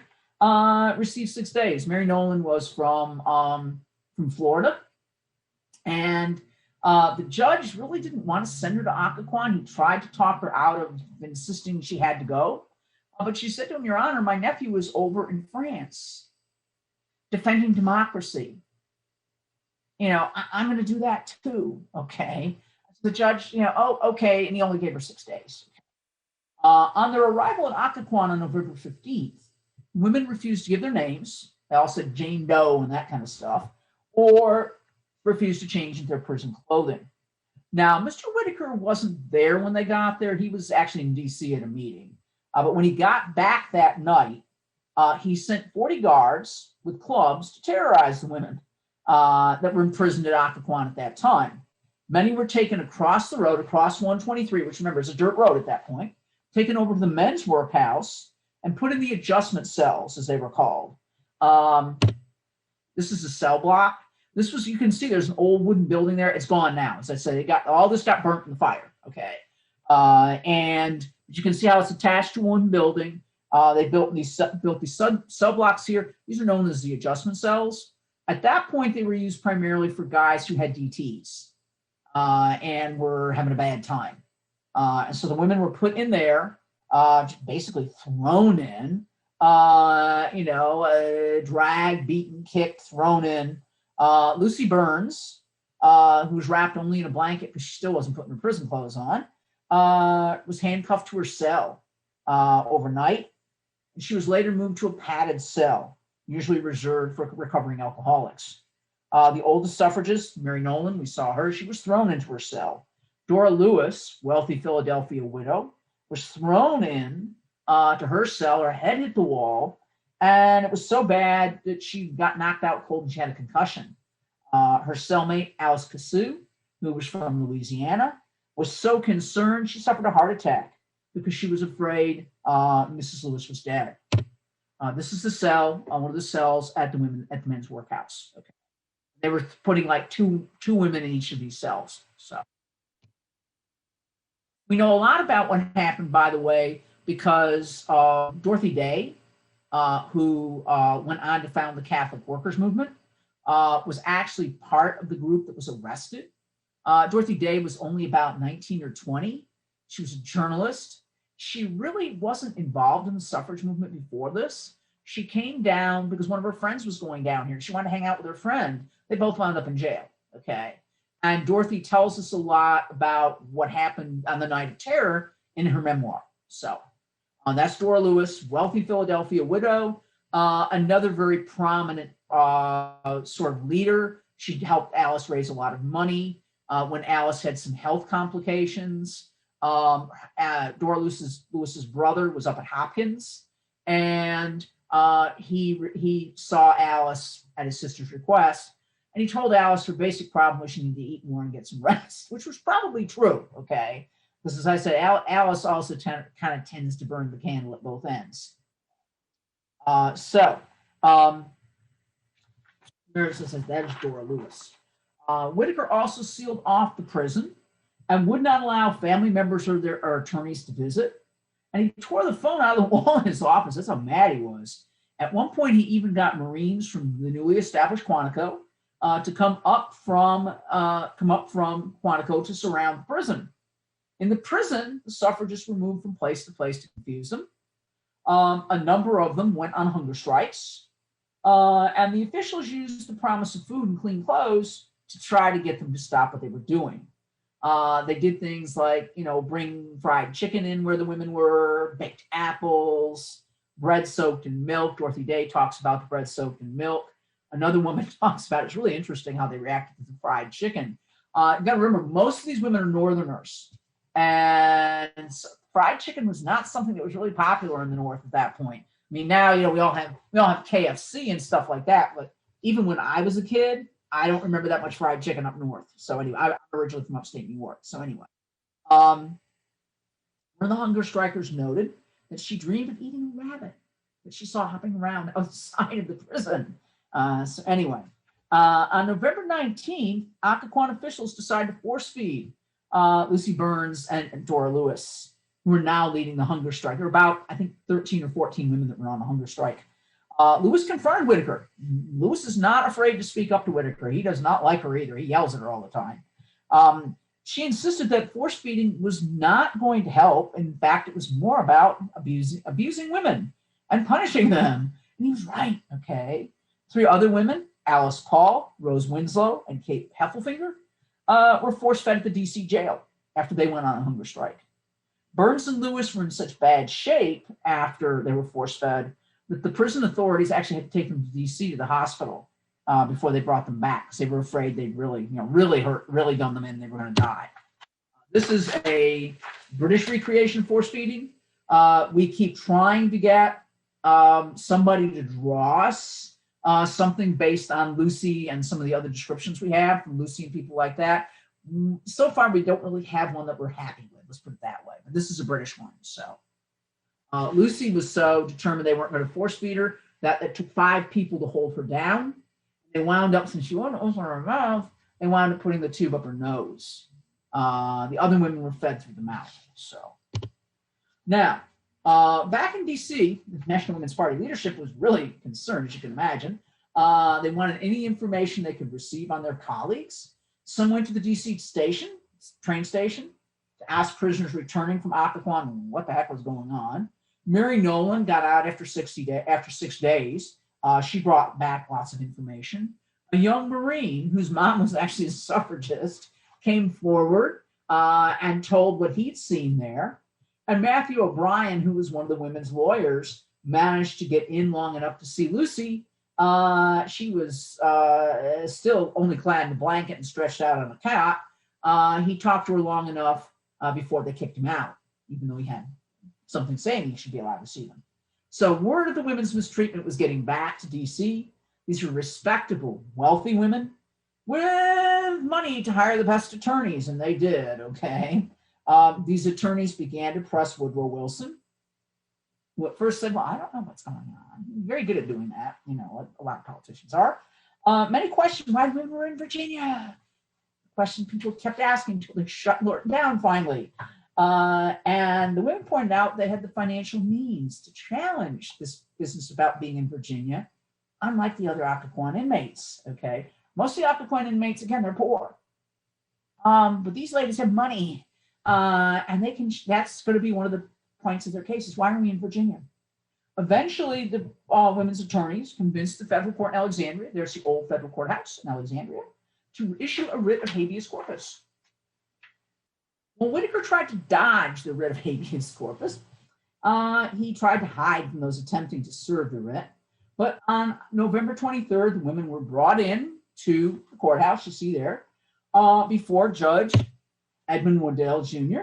A: received 6 days. Mary Nolan was from Florida, and the judge really didn't want to send her to Occoquan. He tried to talk her out of insisting she had to go. But she said to him, Your Honor, my nephew was over in France defending democracy. I'm going to do that too, okay? So the judge, okay, and he only gave her 6 days. On their arrival in Occoquan on November 15th, women refused to give their names. They all said Jane Doe and that kind of stuff, or refused to change into their prison clothing. Now, Mr. Whitaker wasn't there when they got there. He was actually in D.C. at a meeting. But when he got back that night, he sent 40 guards with clubs to terrorize the women that were imprisoned at Occoquan at that time. Many were taken across the road, across 123, which remember is a dirt road at that point, taken over to the men's workhouse and put in the adjustment cells, as they were called. This is a cell block. This was, you can see there's an old wooden building there. It's gone now. As I said, all this got burnt in the fire, okay? And you can see how it's attached to one building. They built these cell blocks here. These are known as the adjustment cells. At that point, they were used primarily for guys who had DTs and were having a bad time. And so the women were put in there, basically thrown in, dragged, beaten, kicked, thrown in. Lucy Burns, who was wrapped only in a blanket because she still wasn't putting her prison clothes on, was handcuffed to her cell overnight. And she was later moved to a padded cell, usually reserved for recovering alcoholics. The oldest suffragist, Mary Nolan, we saw her. She was thrown into her cell. Dora Lewis, wealthy Philadelphia widow, was thrown in to her cell. Her head hit the wall, and it was so bad that she got knocked out cold and she had a concussion. Her cellmate, Alice Cassou, who was from Louisiana, was so concerned she suffered a heart attack because she was afraid Mrs. Lewis was dead. This is the cell, one of the cells at the men's workhouse. Okay, they were putting like two women in each of these cells. So we know a lot about what happened, by the way, because Dorothy Day, who went on to found the Catholic Workers Movement, was actually part of the group that was arrested. Dorothy Day was only about 19 or 20. She was a journalist. She really wasn't involved in the suffrage movement before this. She came down because one of her friends was going down here. She wanted to hang out with her friend. They both wound up in jail, okay? And Dorothy tells us a lot about what happened on the Night of Terror in her memoir. So that's Dora Lewis, wealthy Philadelphia widow, another very prominent sort of leader. She helped Alice raise a lot of money when Alice had some health complications. Dora Lewis's brother was up at Hopkins, and he saw Alice at his sister's request, and he told Alice her basic problem was she needed to eat more and get some rest, which was probably true, okay? Because as I said, Alice also kind of tends to burn the candle at both ends. That is Dora Lewis. Whitaker also sealed off the prison and would not allow family members or their attorneys to visit. And he tore the phone out of the wall in his office. That's how mad he was. At one point, he even got Marines from the newly established Quantico to come up from Quantico to surround the prison. In the prison, the suffragists were moved from place to place to confuse them. A number of them went on hunger strikes, and the officials used the promise of food and clean clothes to try to get them to stop what they were doing. They did things like, bring fried chicken in where the women were, baked apples, bread soaked in milk. Dorothy Day talks about the bread soaked in milk. Another woman talks about, it's really interesting how they reacted to the fried chicken. You got to remember, most of these women are Northerners. And so fried chicken was not something that was really popular in the North at that point. I mean, now, we all have KFC and stuff like that. But even when I was a kid, I don't remember that much fried chicken up north. So anyway, I'm originally from upstate New York. So anyway, one of the hunger strikers noted that she dreamed of eating a rabbit that she saw hopping around outside of the prison. On November 19th, Occoquan officials decided to force feed Lucy Burns and Dora Lewis, who were now leading the hunger strike. There were about, I think, 13 or 14 women that were on the hunger strike. Lewis confronted Whitaker. Lewis is not afraid to speak up to Whitaker. He does not like her either. He yells at her all the time. She insisted that force feeding was not going to help. In fact, it was more about abusing women and punishing them. And he was right, okay? 3 other women, Alice Paul, Rose Winslow, and Kate Heffelfinger, were force-fed at the D.C. jail after they went on a hunger strike. Burns and Lewis were in such bad shape after they were force-fed that the prison authorities actually had to take them to D.C. to the hospital before they brought them back because they were afraid they'd really done them in and they were going to die. This is a British recreation of force feeding. We keep trying to get somebody to draw us something based on Lucy and some of the other descriptions we have from Lucy and people like that. So far, we don't really have one that we're happy with. Let's put it that way. But this is a British one. So Lucy was so determined they weren't going to force feed her that it took 5 people to hold her down. They wound up, since she wouldn't open her mouth, they wound up putting the tube up her nose. The other women were fed through the mouth. So now, back in D.C., the National Women's Party leadership was really concerned, as you can imagine. They wanted any information they could receive on their colleagues. Some went to the D.C. train station, to ask prisoners returning from Occoquan what the heck was going on. Mary Nolan got out after 6 days. She brought back lots of information. A young Marine, whose mom was actually a suffragist, came forward and told what he'd seen there. And Matthew O'Brien, who was one of the women's lawyers, managed to get in long enough to see Lucy. She was still only clad in a blanket and stretched out on a cot. He talked to her long enough before they kicked him out, even though he had something saying he should be allowed to see them. So word of the women's mistreatment was getting back to D.C. These were respectable, wealthy women with money to hire the best attorneys, and they did, okay? These attorneys began to press Woodrow Wilson, who at first said, well, I don't know what's going on. Very good at doing that, you know, what a lot of politicians are. Many questioned why women were in Virginia. Question people kept asking until they shut Norton down finally. And the women pointed out they had the financial means to challenge this business about being in Virginia, unlike the other Occoquan inmates, okay? Most of the Occoquan inmates, again, they're poor. But these ladies have money, and they can. That's going to be one of the points of their cases. Why are we in Virginia? Eventually, the women's attorneys convinced the federal court in Alexandria, there's the old federal courthouse in Alexandria, to issue a writ of habeas corpus. Well, Whitaker tried to dodge the writ of habeas corpus. He tried to hide from those attempting to serve the writ. But on November 23rd, the women were brought in to the courthouse, you see there, before Judge Edmund Waddell Jr.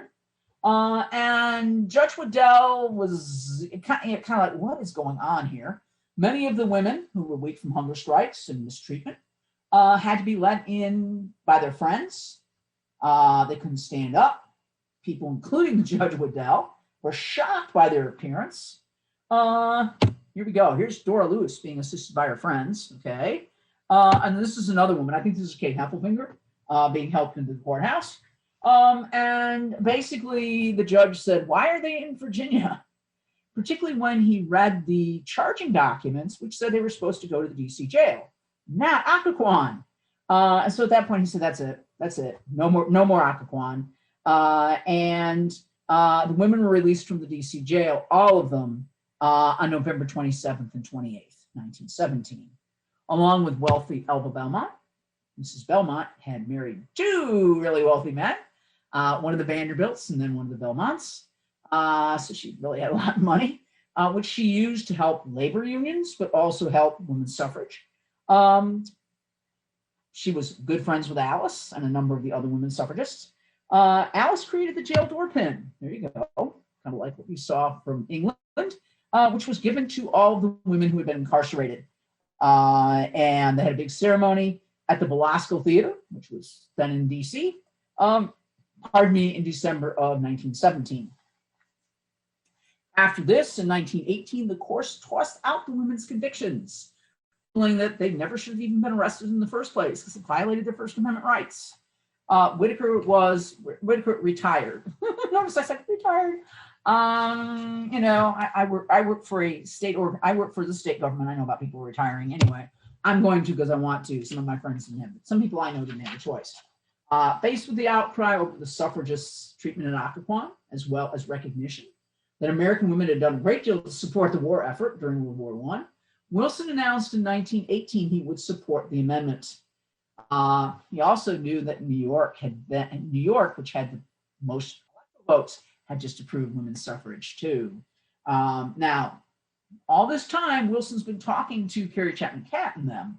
A: And Judge Waddell was kind of like, what is going on here? Many of the women who were weak from hunger strikes and mistreatment had to be let in by their friends. They couldn't stand up. People, including Judge Waddell, were shocked by their appearance. Here we go. Here's Dora Lewis being assisted by her friends, okay? And this is another woman. I think this is Kate Heffelfinger being helped into the courthouse. And basically the judge said, why are they in Virginia? Particularly when he read the charging documents, which said they were supposed to go to the DC jail, not Occoquan. And so at that point he said, that's it. No more Occoquan. And the women were released from the DC jail, all of them, on November 27th and 28th, 1917, along with wealthy Elba Belmont. Mrs. Belmont had married 2 really wealthy men, one of the Vanderbilts and then one of the Belmonts. So she really had a lot of money, which she used to help labor unions, but also help women's suffrage. She was good friends with Alice and a number of the other women suffragists. Alice created the jail door pin. There you go. Kind of like what we saw from England, which was given to all of the women who had been incarcerated. And they had a big ceremony at the Belasco Theater, which was then in D.C., in December of 1917. After this, in 1918, the court tossed out the women's convictions, ruling that they never should have even been arrested in the first place because it violated their First Amendment rights. Whitaker retired. Notice I said retired. You know, I work for a state, or I work for the state government. I know about people retiring anyway. I'm going to because I want to. Some of my friends didn't have it. Some people I know didn't have a choice. Faced with the outcry over the suffragists' treatment in Occoquan, as well as recognition that American women had done a great deal to support the war effort during World War I, Wilson announced in 1918 he would support the amendment. He also knew that New York, which had the most votes, had just approved women's suffrage too. Now, all this time, Wilson's been talking to Carrie Chapman Catt and them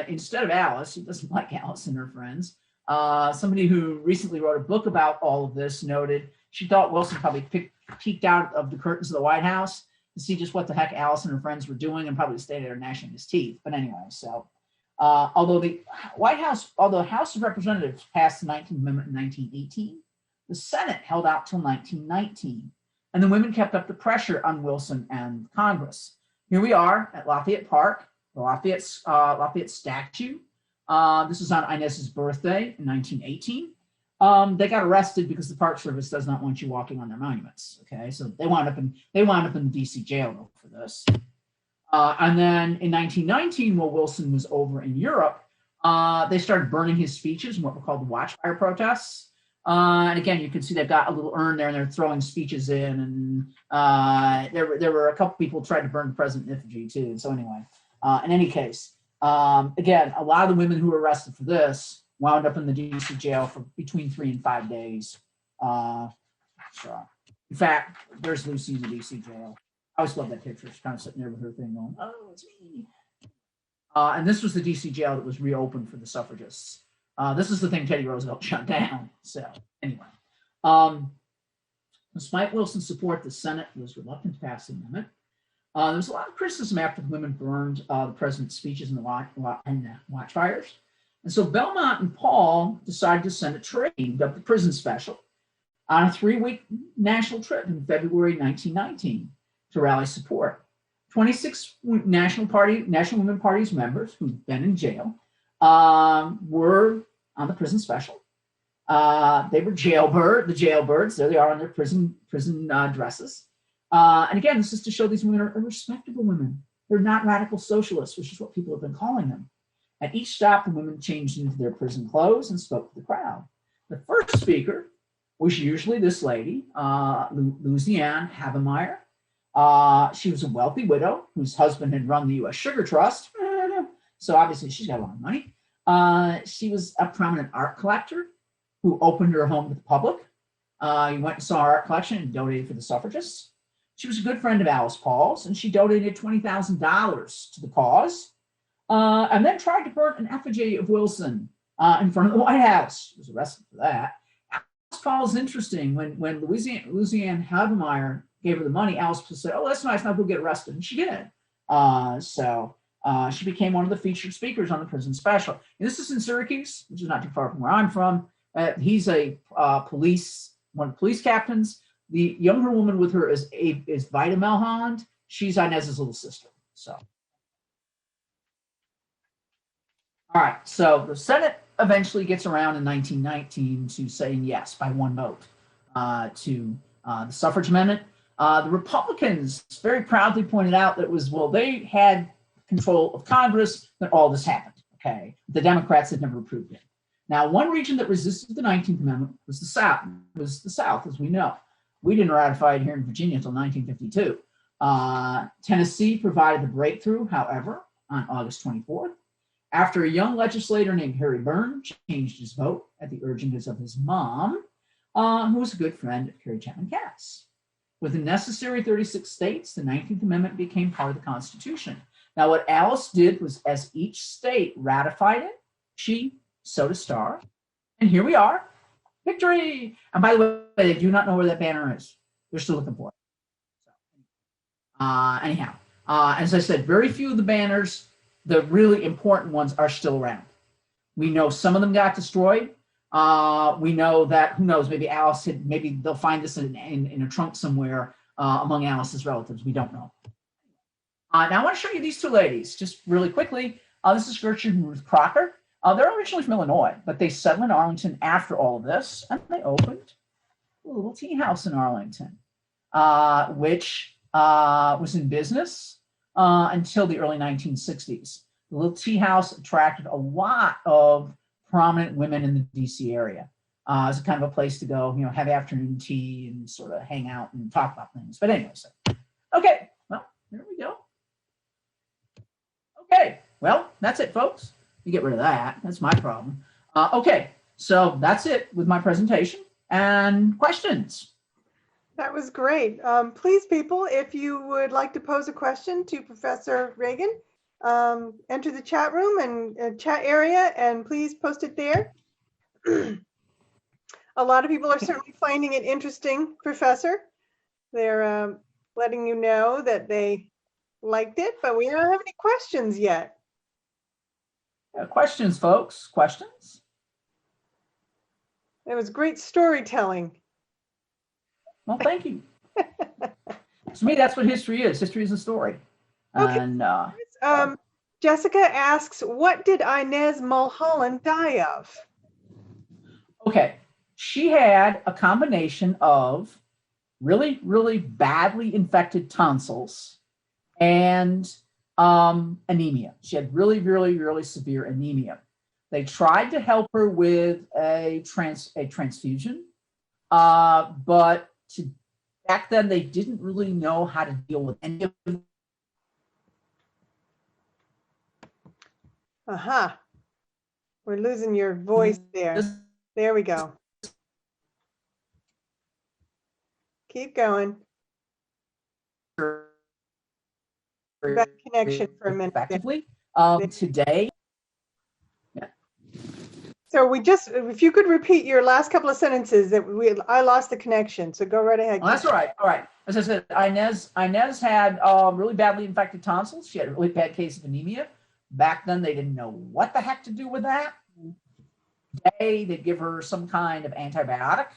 A: instead of Alice. He doesn't like Alice and her friends. Somebody who recently wrote a book about all of this noted she thought Wilson probably peeked out of the curtains of the White House to see just what the heck Alice and her friends were doing and probably stayed there gnashing his teeth. But anyway, so although the House of Representatives passed the 19th Amendment in 1918, the Senate held out till 1919, and the women kept up the pressure on Wilson and Congress. Here we are at Lafayette Park, the Lafayette statue. This was on Inez's birthday in 1918. They got arrested because the Park Service does not want you walking on their monuments. Okay, so they wound up in the DC jail for this. And then in 1919, while Wilson was over in Europe, they started burning his speeches in what were called the Watchfire protests. And again, you can see they've got a little urn there, and they're throwing speeches in. And there were a couple people tried to burn the president in effigy too. So anyway, in any case, again, a lot of the women who were arrested for this wound up in the DC jail for between 3 and 5 days. So, in fact, there's Lucy in the DC jail. I always love that picture. She's kind of sitting there with her thing going, "Oh, it's me." And this was the DC jail that was reopened for the suffragists. This is the thing Teddy Roosevelt shut down. So anyway, despite Wilson's support, the Senate was reluctant to pass the amendment. There was a lot of criticism after the women burned the president's speeches in the watchfires. And so Belmont and Paul decided to send a train, dubbed the Prison Special, on a 3-week national trip in February 1919 to rally support. 26 National Women Party's members who'd been in jail were on the Prison Special. They were the jailbirds. There they are in their prison dresses. And again, this is to show these women are respectable women. They're not radical socialists, which is what people have been calling them. At each stop, the women changed into their prison clothes and spoke to the crowd. The first speaker was usually this lady, Louisiane Havemeyer. She was a wealthy widow whose husband had run the U.S. Sugar Trust. So obviously she's got a lot of money. She was a prominent art collector who opened her home to the public. You went and saw her art collection and donated for the suffragists. She was a good friend of Alice Paul's, and she donated $20,000 to the cause, and then tried to burn an effigy of Wilson in front of the White House. She was arrested for that. Alice Paul's interesting. When Louisiane Havemeyer gave her the money, Alice said, "Oh, that's nice, now go get arrested," and she did. So she became one of the featured speakers on the Prison Special. And this is in Syracuse, which is not too far from where I'm from. He's one of the police captains. The younger woman with her is Vida Mulholland. She's Inez's little sister. So, all right. So the Senate eventually gets around in 1919 to saying yes by one vote to the suffrage amendment. The Republicans very proudly pointed out that they had control of Congress when all this happened. Okay, the Democrats had never approved it. Now, one region that resisted the 19th Amendment was the South, as we know. We didn't ratify it here in Virginia until 1952. Tennessee provided the breakthrough, however, on August 24th, after a young legislator named Harry Byrne changed his vote at the urging of his mom, who was a good friend of Carrie Chapman Cass. With the necessary 36 states, the 19th Amendment became part of the Constitution. Now, what Alice did was, as each state ratified it, she sewed a star, and here we are. Victory! And by the way, they do not know where that banner is. They're still looking for it. So, anyhow, as I said, very few of the banners, the really important ones, are still around. We know some of them got destroyed. We know that, who knows, maybe maybe they'll find this in a trunk somewhere among Alice's relatives. We don't know. Now I want to show you these two ladies just really quickly. This is Gertrude Crocker. They're originally from Illinois, but they settled in Arlington after all of this, and they opened a little tea house in Arlington, which was in business until the early 1960s. The little tea house attracted a lot of prominent women in the DC area. It's kind of a place to go, have afternoon tea and sort of hang out and talk about things. But anyway, okay, well, there we go. Okay, well, that's it, folks. You get rid of that. That's my problem. Okay, so that's it with my presentation. And questions?
B: That was great. Please, people, if you would like to pose a question to Professor Reagan, enter the chat room and chat area, and please post it there. A lot of people are certainly finding it interesting, Professor. They're letting you know that they liked it, but we don't have any questions yet.
A: Questions, folks? Questions?
B: It was great storytelling.
A: Well, thank you. To me, that's what history is. History is a story.
B: Okay.
A: And
B: Jessica asks, what did Inez Mulholland die of?
A: okay, she had a combination of really, really badly infected tonsils and anemia. She had really, really, really severe anemia. They tried to help her with a transfusion, but back then they didn't really know how to deal with any of them.
B: Aha. We're losing your voice there. There we go. Keep going. Bad connection for a minute.
A: Effectively, today.
B: So if you could repeat your last couple of sentences, I lost the connection. So go right ahead.
A: Oh, that's all right. All right. As I said, Inez had really badly infected tonsils. She had a really bad case of anemia. Back then, they didn't know what the heck to do with that. Today, they'd give her some kind of antibiotic.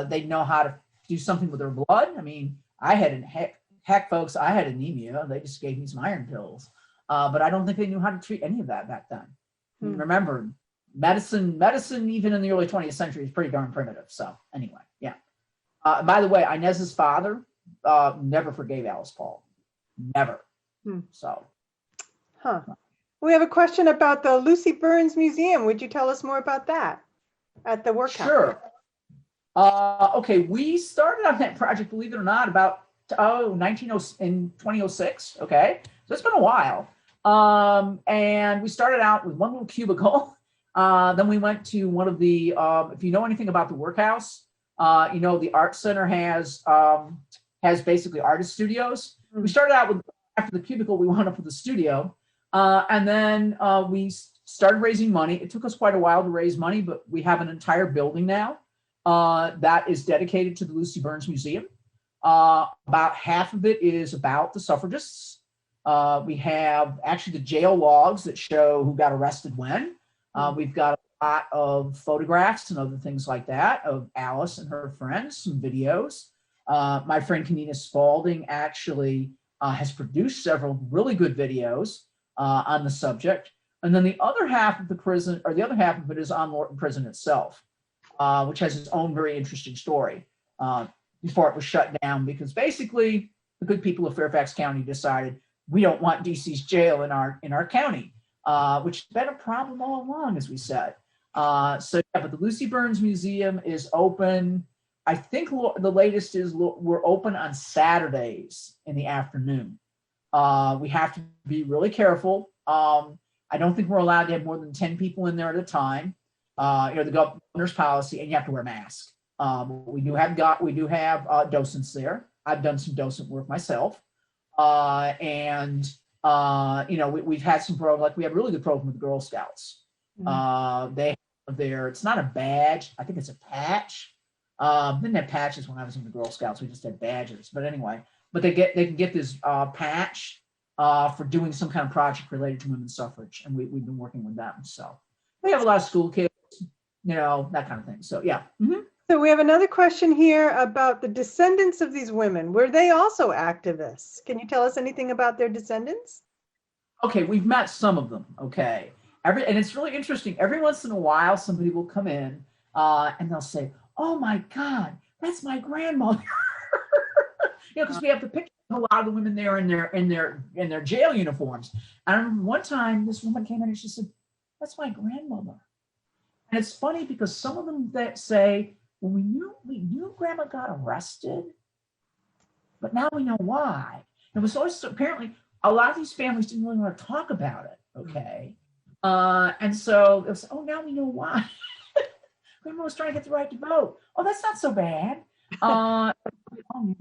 A: They'd know how to do something with her blood. I mean, heck, folks, I had anemia. They just gave me some iron pills. But I don't think they knew how to treat any of that back then. Remember, medicine, even in the early 20th century, is pretty darn primitive. So anyway, yeah. By the way, Inez's father never forgave Alice Paul. Never. So.
B: Huh. We have a question about the Lucy Burns Museum. Would you tell us more about that at the workhouse?
A: Sure. Okay, we started on that project, believe it or not, about in 2006. Okay, so it's been a while. And we started out with one little cubicle. Then we went to one of the, if you know anything about the workhouse, you know, the Arts Center has basically artist studios. We started out with, after the cubicle, we wound up with the studio. And then we started raising money. It took us quite a while to raise money, but we have an entire building now that is dedicated to the Lucy Burns Museum. About half of it is about the suffragists. We have actually the jail logs that show who got arrested when. We've got a lot of photographs and other things like that of Alice and her friends, some videos. My friend Kenina Spalding actually has produced several really good videos on the subject. And then the other half of the prison, or the other half of it, is on Lorton Prison itself, which has its own very interesting story before it was shut down, because basically the good people of Fairfax County decided we don't want DC's jail in our county, which has been a problem all along, as we said. So yeah, but the Lucy Burns Museum is open. I think the latest is we're open on Saturdays in the afternoon. We have to be really careful. I don't think we're allowed to have more than 10 people in there at a time. You know, the governor's policy, and you have to wear a mask. We do have docents there. I've done some docent work myself. And you know, we've had some programs, like we have a really good program with the Girl Scouts. They have it's not a badge, I think it's a patch. Didn't have patches when I was in the Girl Scouts, we just had badges. But anyway, but they can get this patch for doing some kind of project related to women's suffrage, and we've been working with them. So we have a lot of school kids, you know, that kind of thing. So yeah.
B: So we have another question here about the descendants of these women. Were they also activists? Can you tell us anything about their descendants?
A: Okay, we've met some of them. Okay, and it's really interesting. Every once in a while, somebody will come in and they'll say, "Oh my God, that's my grandmother." You know, because we have the picture of a lot of the women there in their jail uniforms. And I remember one time this woman came in and she said, "That's my grandmother." And it's funny because some of them that say, "Well, we knew Grandma got arrested, but now we know why." It was also apparently a lot of these families didn't really want to talk about it. Okay, and so it was, "Oh, now we know why." Grandma was trying to get the right to vote. Oh, that's not so bad. Oh,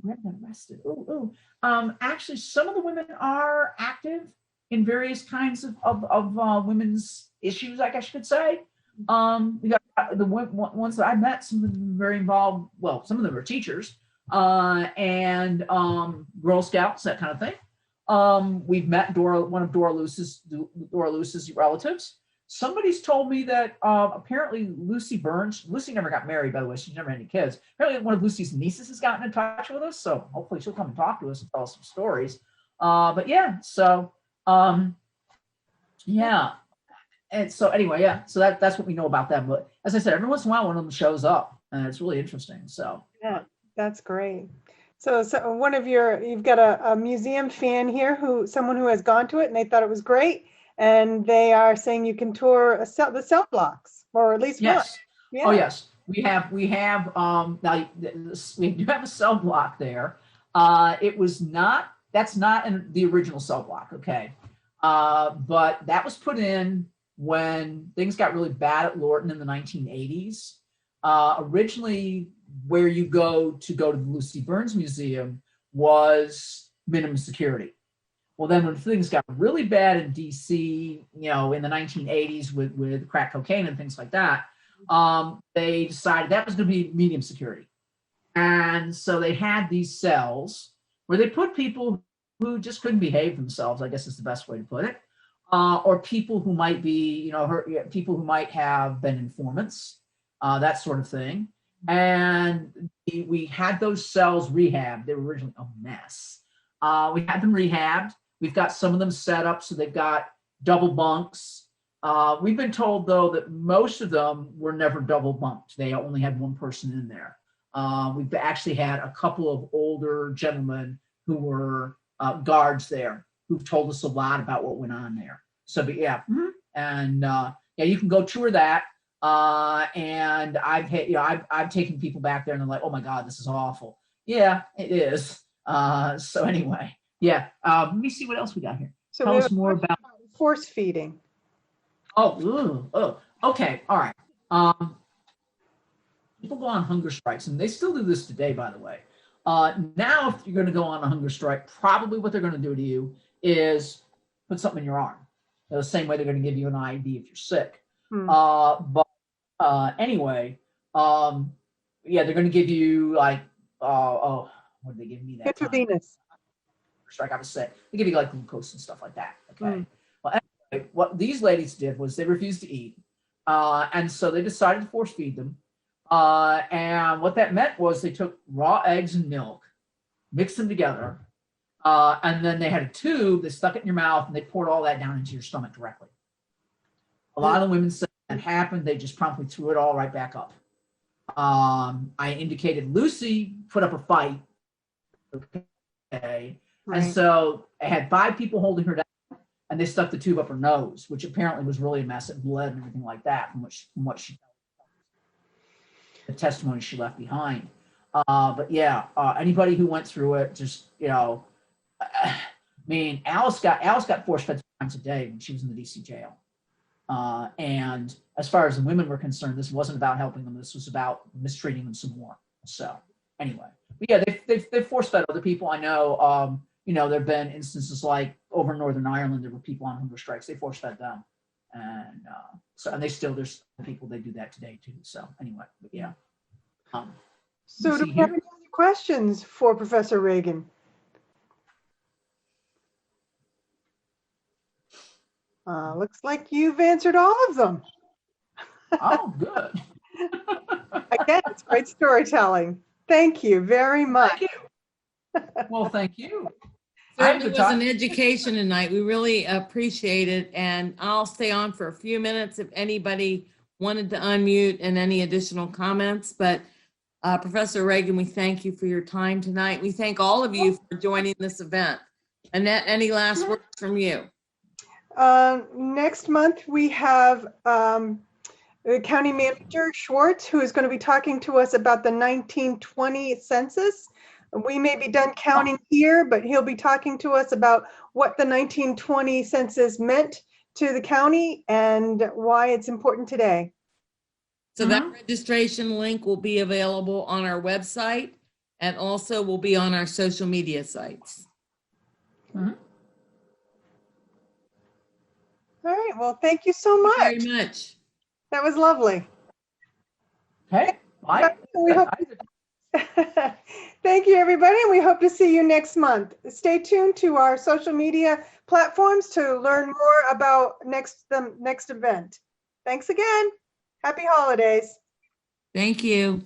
A: Grandma got arrested. Ooh. Actually, some of the women are active in various kinds of women's issues, I guess you could say. We got the ones that I met, some of them very involved. Well, some of them are teachers and Girl Scouts, that kind of thing. We've met one of Dora Luce's relatives. Somebody's told me that apparently Lucy never got married, by the way. She never had any kids. Apparently one of Lucy's nieces has gotten in touch with us. So hopefully she'll come and talk to us and tell us some stories. But yeah, so yeah. And so anyway, yeah, so that's what we know about them. But as I said, every once in a while, one of them shows up and it's really interesting. So
B: yeah, that's great. So you've got a museum fan here someone who has gone to it and they thought it was great. And they are saying you can tour the cell blocks, or at least
A: yes.
B: one. Yeah.
A: Oh yes, we have now we do have a cell block there. That's not in the original cell block, okay? But that was put in when things got really bad at Lorton in the 1980s. Originally, where you go to the Lucy Burns Museum was minimum security. Well, then when things got really bad in DC, in the 1980s with crack cocaine and things like that, they decided that was going to be medium security. And so they had these cells where they put people who just couldn't behave themselves, I guess is the best way to put it, or people who might be, people who might have been informants, that sort of thing. And we had those cells rehabbed. They were originally a mess. We had them rehabbed. We've got some of them set up so they've got double bunks. We've been told, though, that most of them were never double bunked. They only had one person in there. We've actually had a couple of older gentlemen who were guards there who've told us a lot about what went on there. So, but yeah, and you can go tour that. And I've taken people back there and they're like, oh my God, this is awful. Yeah, it is. So anyway, yeah. Let me see what else we got here.
B: So
A: tell us more about
B: force feeding.
A: Oh, okay, all right. People go on hunger strikes, and they still do this today, by the way. Now, if you're going to go on a hunger strike, probably what they're going to do to you is put something in your arm. The same way they're going to give you an IV if you're sick. But anyway, they're going to give you like, what did they give me that
B: intravenous
A: strike? I was sick. They give you like glucose and stuff like that. Okay. Well, anyway, what these ladies did was they refused to eat, and so they decided to force feed them. And what that meant was they took raw eggs and milk, mixed them together, and then they had a tube. They stuck it in your mouth, and they poured all that down into your stomach directly. A lot of the women said that happened. They just promptly threw it all right back up. I indicated Lucy put up a fight. Okay. Right. And so I had 5 people holding her down, and they stuck the tube up her nose, which apparently was really a mess of blood and everything like that from what she the testimony she left behind. But yeah, anybody who went through it, just I mean, Alice got force fed 3 times a day when she was in the DC jail. And as far as the women were concerned, this wasn't about helping them. This was about mistreating them some more. So anyway, but yeah, they've force fed other people. I know, there have been instances like over in Northern Ireland, there were people on hunger strikes. They force fed them. And there's people they do that today too. So anyway, but yeah.
B: So do we have any other questions for Professor Reagan? Looks like you've answered all of them.
A: Oh, good.
B: Again, it's great storytelling. Thank you very much.
A: Thank you. Well, thank you.
C: It was an education tonight. We really appreciate it. And I'll stay on for a few minutes if anybody wanted to unmute and any additional comments. But Professor Reagan, we thank you for your time tonight. We thank all of you for joining this event. Annette, any last words from you?
B: Next month, we have the County Manager Schwartz, who is going to be talking to us about the 1920 census. We may be done counting here, but he'll be talking to us about what the 1920 census meant to the county and why it's important today.
C: So that registration link will be available on our website and also will be on our social media sites.
B: All right. Well, thank you so much.
C: Very much.
B: That was lovely.
A: Okay. Bye.
B: We hope Thank you, everybody, and we hope to see you next month. Stay tuned to our social media platforms to learn more about the next event. Thanks again. Happy holidays.
C: Thank you.